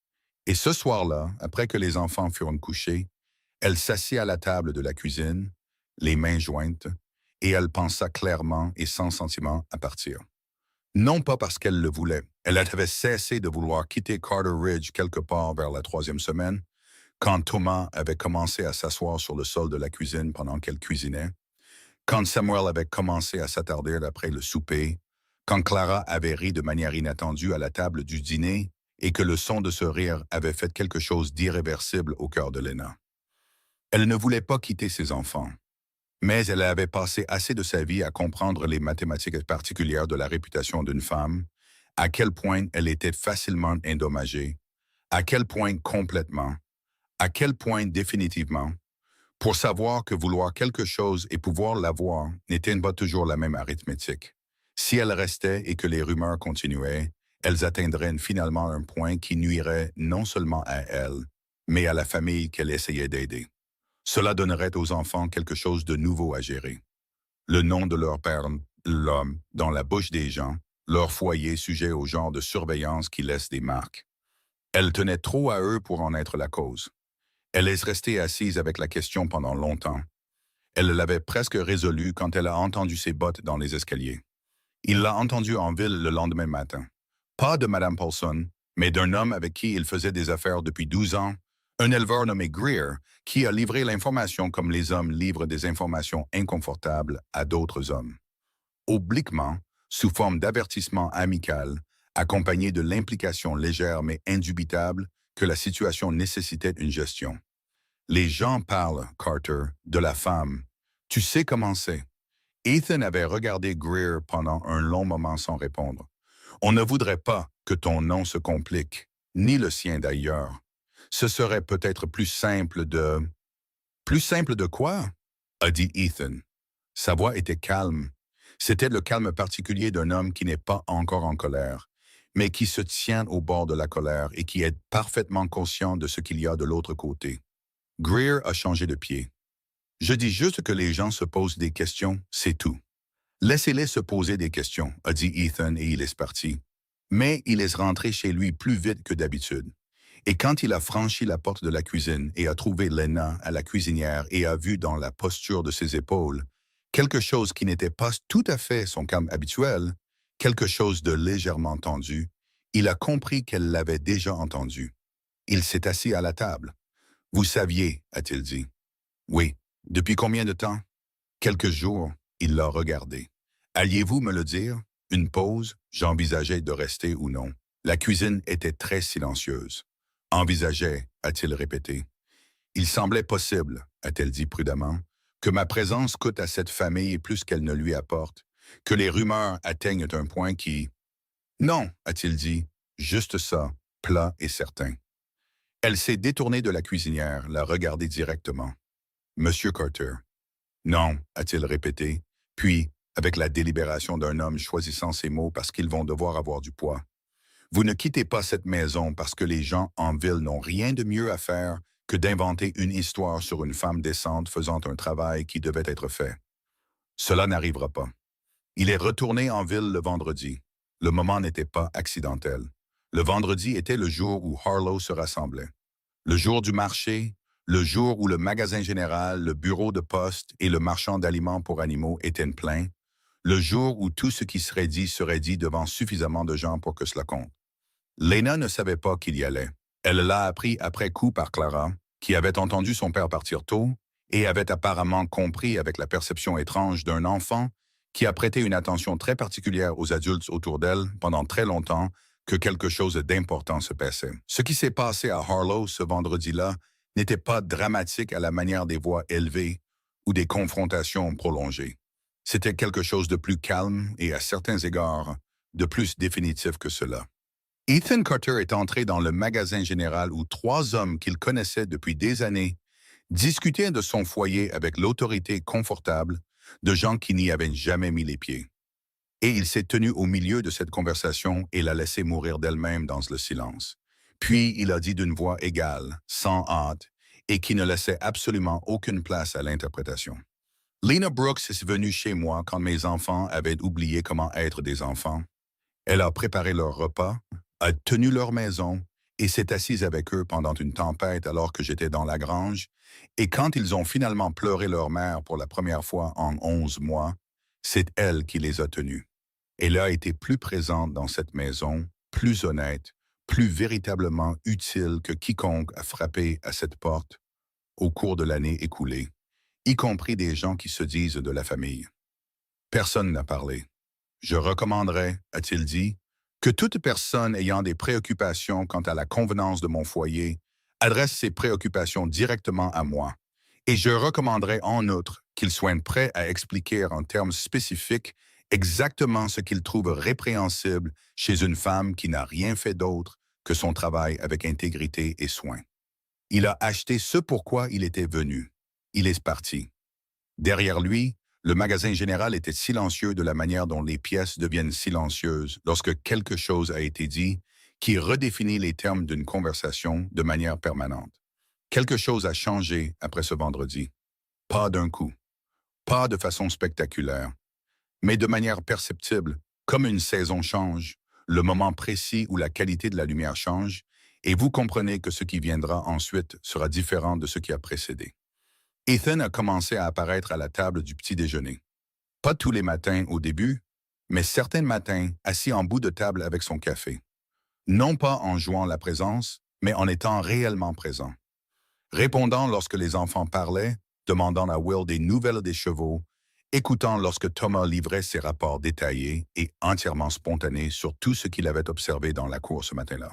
Et ce soir-là, après que les enfants furent couchés, elle s'assit à la table de la cuisine, les mains jointes, et elle pensa clairement et sans sentiment à partir. Non pas parce qu'elle le voulait. Elle avait cessé de vouloir quitter Carter Ridge quelque part vers la 3e semaine, quand Thomas avait commencé à s'asseoir sur le sol de la cuisine pendant qu'elle cuisinait, quand Samuel avait commencé à s'attarder après le souper, quand Clara avait ri de manière inattendue à la table du dîner et que le son de ce rire avait fait quelque chose d'irréversible au cœur de Lena. Elle ne voulait pas quitter ses enfants, mais elle avait passé assez de sa vie à comprendre les mathématiques particulières de la réputation d'une femme, à quel point elle était facilement endommagée, à quel point complètement, à quel point définitivement, pour savoir que vouloir quelque chose et pouvoir l'avoir n'était pas toujours la même arithmétique. Si elle restait et que les rumeurs continuaient, elles atteindraient finalement un point qui nuirait non seulement à elle, mais à la famille qu'elle essayait d'aider. Cela donnerait aux enfants quelque chose de nouveau à gérer. Le nom de leur père, l'homme, dans la bouche des gens, leur foyer sujet au genre de surveillance qui laisse des marques. Elle tenait trop à eux pour en être la cause. Elle est restée assise avec la question pendant longtemps. Elle l'avait presque résolue quand elle a entendu ses bottes dans les escaliers. Il l'a entendue en ville le lendemain matin. Pas de Madame Paulson, mais d'un homme avec qui il faisait des affaires depuis 12 ans, un éleveur nommé Greer, qui a livré l'information comme les hommes livrent des informations inconfortables à d'autres hommes. Obliquement, sous forme d'avertissement amical, accompagné de l'implication légère mais indubitable que la situation nécessitait une gestion. Les gens parlent, Carter, de la femme. Tu sais comment c'est. Ethan avait regardé Greer pendant un long moment sans répondre. On ne voudrait pas que ton nom se complique, ni le sien d'ailleurs. Ce serait peut-être plus simple de... Plus simple de quoi? A dit Ethan. Sa voix était calme. C'était le calme particulier d'un homme qui n'est pas encore en colère, mais qui se tient au bord de la colère et qui est parfaitement conscient de ce qu'il y a de l'autre côté. Greer a changé de pied. Je dis juste que les gens se posent des questions, c'est tout. Laissez-les se poser des questions, a dit Ethan et il est parti. Mais il est rentré chez lui plus vite que d'habitude. Et quand il a franchi la porte de la cuisine et a trouvé Lena à la cuisinière et a vu dans la posture de ses épaules quelque chose qui n'était pas tout à fait son calme habituel, quelque chose de légèrement tendu, Il a compris qu'elle l'avait déjà entendu. Il s'est assis à la table. Vous saviez, a-t-il dit. Oui. Depuis combien de temps? Quelques jours. Il l'a regardé. Alliez-vous me le dire? Une pause, j'envisageais de rester ou non. La cuisine était très silencieuse. Envisageais, a-t-il répété. Il semblait possible, a-t-elle dit prudemment, que ma présence coûte à cette famille plus qu'elle ne lui apporte, que les rumeurs atteignent un point qui... Non, a-t-il dit, juste ça, plat et certain. Elle s'est détournée de la cuisinière, l'a regardé directement. Monsieur Carter. Non, a-t-il répété, puis, avec la délibération d'un homme choisissant ses mots parce qu'ils vont devoir avoir du poids. Vous ne quittez pas cette maison parce que les gens en ville n'ont rien de mieux à faire que d'inventer une histoire sur une femme décente faisant un travail qui devait être fait. Cela n'arrivera pas. Il est retourné en ville le vendredi. Le moment n'était pas accidentel. Le vendredi était le jour où Harlow se rassemblait. Le jour du marché, le jour où le magasin général, le bureau de poste et le marchand d'aliments pour animaux étaient pleins, le jour où tout ce qui serait dit devant suffisamment de gens pour que cela compte. Lena ne savait pas qu'il y allait. Elle l'a appris après coup par Clara, qui avait entendu son père partir tôt et avait apparemment compris avec la perception étrange d'un enfant qui a prêté une attention très particulière aux adultes autour d'elle pendant très longtemps que quelque chose d'important se passait. Ce qui s'est passé à Harlow ce vendredi-là n'était pas dramatique à la manière des voix élevées ou des confrontations prolongées. C'était quelque chose de plus calme et, à certains égards, de plus définitif que cela. Ethan Carter est entré dans le magasin général où 3 hommes qu'il connaissait depuis des années discutaient de son foyer avec l'autorité confortable de gens qui n'y avaient jamais mis les pieds. Et il s'est tenu au milieu de cette conversation et l'a laissé mourir d'elle-même dans le silence. Puis il a dit d'une voix égale, sans hâte, et qui ne laissait absolument aucune place à l'interprétation. Lena Brooks est venue chez moi quand mes enfants avaient oublié comment être des enfants. Elle a préparé leur repas, a tenu leur maison et s'est assise avec eux pendant une tempête alors que j'étais dans la grange, et quand ils ont finalement pleuré leur mère pour la première fois en 11 mois, c'est elle qui les a tenus. Elle a été plus présente dans cette maison, plus honnête, plus véritablement utile que quiconque a frappé à cette porte au cours de l'année écoulée, y compris des gens qui se disent de la famille. Personne n'a parlé. Je recommanderais, a-t-il dit, que toute personne ayant des préoccupations quant à la convenance de mon foyer adresse ses préoccupations directement à moi. Et je recommanderais en outre qu'il soit prêt à expliquer en termes spécifiques exactement ce qu'il trouve répréhensible chez une femme qui n'a rien fait d'autre que son travail avec intégrité et soin. Il a acheté ce pourquoi il était venu. Il est parti. Derrière lui, le magasin général était silencieux de la manière dont les pièces deviennent silencieuses lorsque quelque chose a été dit qui redéfinit les termes d'une conversation de manière permanente. Quelque chose a changé après ce vendredi. Pas d'un coup, pas de façon spectaculaire, mais de manière perceptible, comme une saison change, le moment précis où la qualité de la lumière change, et vous comprenez que ce qui viendra ensuite sera différent de ce qui a précédé. Ethan a commencé à apparaître à la table du petit déjeuner. Pas tous les matins au début, mais certains matins assis en bout de table avec son café. Non pas en jouant la présence, mais en étant réellement présent. Répondant lorsque les enfants parlaient, demandant à Will des nouvelles des chevaux, écoutant lorsque Thomas livrait ses rapports détaillés et entièrement spontanés sur tout ce qu'il avait observé dans la cour ce matin-là.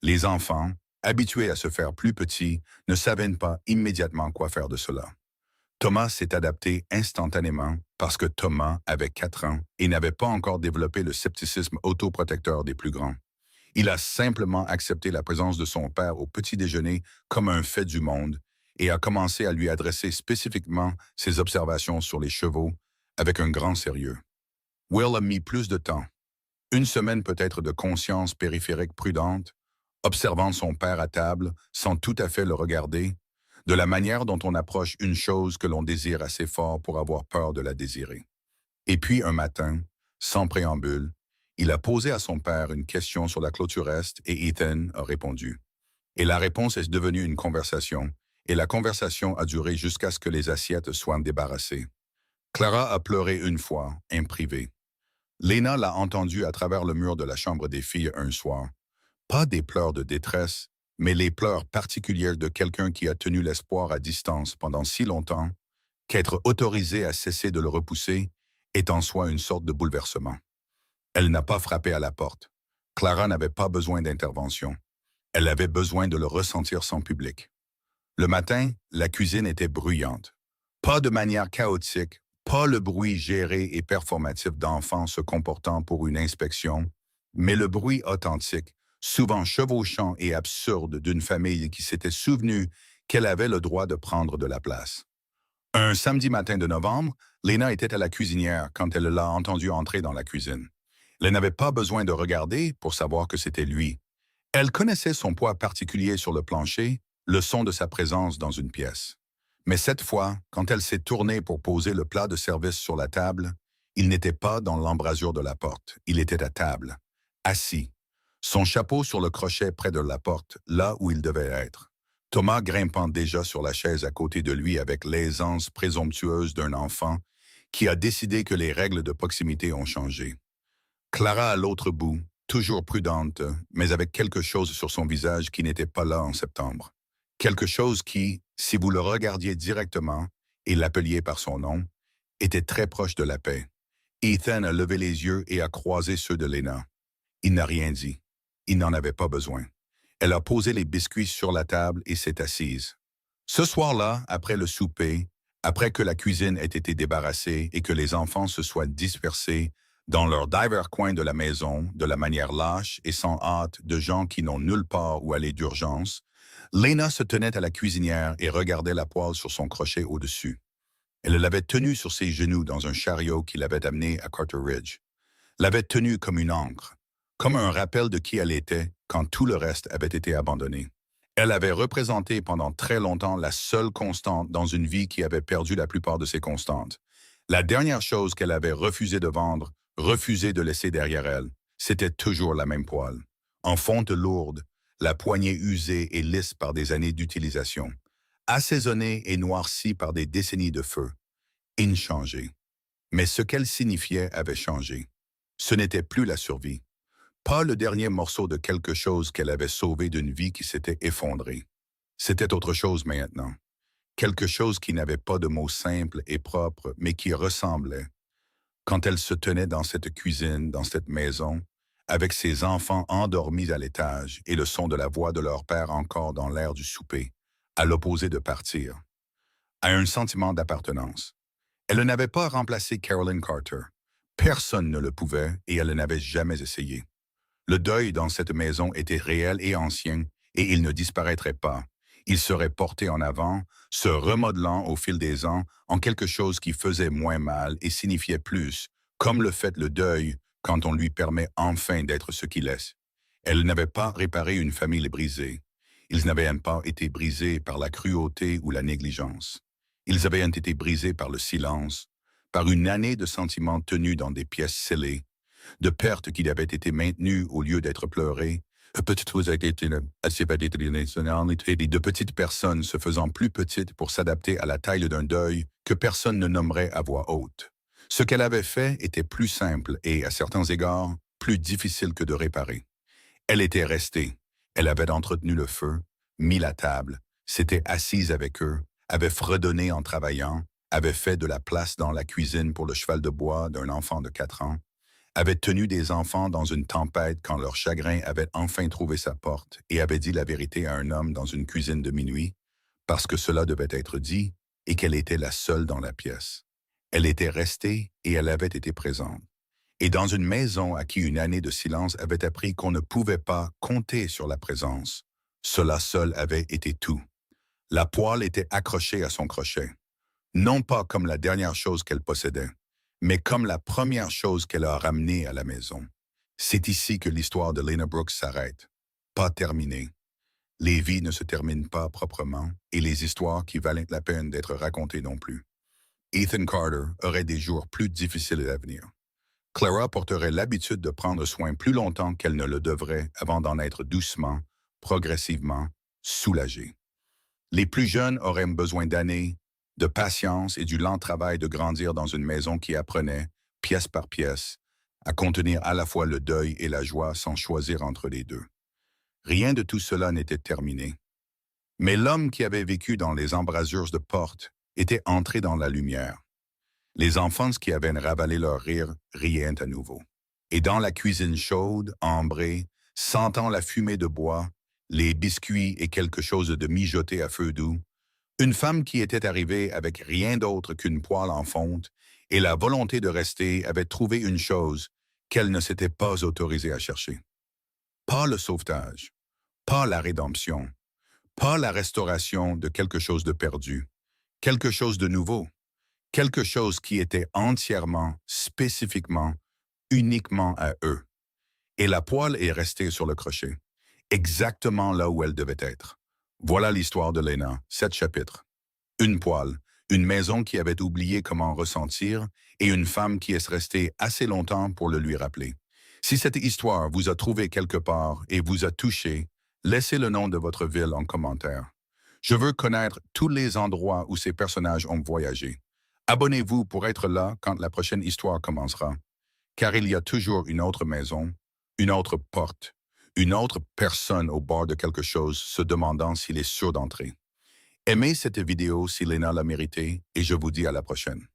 Les enfants, habitués à se faire plus petits, ne savaient pas immédiatement quoi faire de cela. Thomas s'est adapté instantanément parce que Thomas avait 4 ans et n'avait pas encore développé le scepticisme autoprotecteur des plus grands. Il a simplement accepté la présence de son père au petit déjeuner comme un fait du monde et a commencé à lui adresser spécifiquement ses observations sur les chevaux avec un grand sérieux. Will a mis plus de temps, 1 semaine peut-être de conscience périphérique prudente, observant son père à table sans tout à fait le regarder, de la manière dont on approche une chose que l'on désire assez fort pour avoir peur de la désirer. Et puis un matin, sans préambule, il a posé à son père une question sur la clôture est et Ethan a répondu. Et la réponse est devenue une conversation, et la conversation a duré jusqu'à ce que les assiettes soient débarrassées. Clara a pleuré une fois, privé. Lena l'a entendu à travers le mur de la chambre des filles un soir, Pas des pleurs de détresse, mais les pleurs particulières de quelqu'un qui a tenu l'espoir à distance pendant si longtemps qu'être autorisé à cesser de le repousser est en soi une sorte de bouleversement. Elle n'a pas frappé à la porte. Clara n'avait pas besoin d'intervention. Elle avait besoin de le ressentir sans public. Le matin, la cuisine était bruyante. Pas de manière chaotique, pas le bruit géré et performatif d'enfants se comportant pour une inspection, mais le bruit authentique, souvent chevauchant et absurde d'une famille qui s'était souvenue qu'elle avait le droit de prendre de la place. Un samedi matin de novembre, Lena était à la cuisinière quand elle l'a entendu entrer dans la cuisine. Elle n'avait pas besoin de regarder pour savoir que c'était lui. Elle connaissait son poids particulier sur le plancher, le son de sa présence dans une pièce. Mais cette fois, quand elle s'est tournée pour poser le plat de service sur la table, il n'était pas dans l'embrasure de la porte, il était à table, assis, son chapeau sur le crochet près de la porte, là où il devait être. Thomas grimpant déjà sur la chaise à côté de lui avec l'aisance présomptueuse d'un enfant qui a décidé que les règles de proximité ont changé. Clara à l'autre bout, toujours prudente, mais avec quelque chose sur son visage qui n'était pas là en septembre. Quelque chose qui, si vous le regardiez directement et l'appeliez par son nom, était très proche de la paix. Ethan a levé les yeux et a croisé ceux de Lena. Il n'a rien dit. Il n'en avait pas besoin. Elle a posé les biscuits sur la table et s'est assise. Ce soir-là, après le souper, après que la cuisine ait été débarrassée et que les enfants se soient dispersés dans leurs divers coins de la maison, de la manière lâche et sans hâte de gens qui n'ont nulle part où aller d'urgence, Lena se tenait à la cuisinière et regardait la poêle sur son crochet au-dessus. Elle l'avait tenue sur ses genoux dans un chariot qui l'avait amenée à Carter Ridge. L'avait tenue comme une ancre, comme un rappel de qui elle était quand tout le reste avait été abandonné. Elle avait représenté pendant très longtemps la seule constante dans une vie qui avait perdu la plupart de ses constantes. La dernière chose qu'elle avait refusé de vendre, refusé de laisser derrière elle, c'était toujours la même poêle. En fonte lourde, la poignée usée et lisse par des années d'utilisation, assaisonnée et noircie par des décennies de feu, inchangée. Mais ce qu'elle signifiait avait changé. Ce n'était plus la survie. Pas le dernier morceau de quelque chose qu'elle avait sauvé d'une vie qui s'était effondrée. C'était autre chose maintenant. Quelque chose qui n'avait pas de mots simples et propres, mais qui ressemblait. Quand elle se tenait dans cette cuisine, dans cette maison, avec ses enfants endormis à l'étage et le son de la voix de leur père encore dans l'air du souper, à l'opposé de partir, à un sentiment d'appartenance. Elle n'avait pas remplacé Carolyn Carter. Personne ne le pouvait et elle n'avait jamais essayé. Le deuil dans cette maison était réel et ancien, et il ne disparaîtrait pas. Il serait porté en avant, se remodelant au fil des ans en quelque chose qui faisait moins mal et signifiait plus, comme le fait le deuil quand on lui permet enfin d'être ce qu'il est. Elle n'avait pas réparé une famille brisée. Ils n'avaient pas été brisés par la cruauté ou la négligence. Ils avaient été brisés par le silence, par une année de sentiments tenus dans des pièces scellées, de pertes qui avaient été maintenues au lieu d'être pleurées, de petites personnes se faisant plus petites pour s'adapter à la taille d'un deuil que personne ne nommerait à voix haute. Ce qu'elle avait fait était plus simple et, à certains égards, plus difficile que de réparer. Elle était restée. Elle avait entretenu le feu, mis la table, s'était assise avec eux, avait fredonné en travaillant, avait fait de la place dans la cuisine pour le cheval de bois d'un enfant de 4 ans, avait tenu des enfants dans une tempête quand leur chagrin avait enfin trouvé sa porte et avait dit la vérité à un homme dans une cuisine de minuit, parce que cela devait être dit et qu'elle était la seule dans la pièce. Elle était restée et elle avait été présente. Et dans une maison à qui une année de silence avait appris qu'on ne pouvait pas compter sur la présence, cela seul avait été tout. La poêle était accrochée à son crochet, non pas comme la dernière chose qu'elle possédait, mais comme la première chose qu'elle a ramenée à la maison. C'est ici que l'histoire de Lena Brooks s'arrête. Pas terminée. Les vies ne se terminent pas proprement et les histoires qui valent la peine d'être racontées non plus. Ethan Carter aurait des jours plus difficiles à venir. Clara porterait l'habitude de prendre soin plus longtemps qu'elle ne le devrait avant d'en être doucement, progressivement, soulagée. Les plus jeunes auraient besoin d'années, de patience et du lent travail de grandir dans une maison qui apprenait, pièce par pièce, à contenir à la fois le deuil et la joie sans choisir entre les deux. Rien de tout cela n'était terminé. Mais l'homme qui avait vécu dans les embrasures de porte était entré dans la lumière. Les enfants qui avaient ravalé leur rire riaient à nouveau. Et dans la cuisine chaude, ambrée, sentant la fumée de bois, les biscuits et quelque chose de mijoté à feu doux, une femme qui était arrivée avec rien d'autre qu'une poêle en fonte et la volonté de rester avait trouvé une chose qu'elle ne s'était pas autorisée à chercher. Pas le sauvetage, pas la rédemption, pas la restauration de quelque chose de perdu, quelque chose de nouveau, quelque chose qui était entièrement, spécifiquement, uniquement à eux. Et la poêle est restée sur le crochet, exactement là où elle devait être. Voilà l'histoire de Lena, 7 chapitres. Une poêle, une maison qui avait oublié comment ressentir et une femme qui est restée assez longtemps pour le lui rappeler. Si cette histoire vous a trouvé quelque part et vous a touché, laissez le nom de votre ville en commentaire. Je veux connaître tous les endroits où ces personnages ont voyagé. Abonnez-vous pour être là quand la prochaine histoire commencera, car il y a toujours une autre maison, une autre porte, une autre personne au bord de quelque chose se demandant s'il est sûr d'entrer. Aimez cette vidéo si Lena l'a mérité et je vous dis à la prochaine.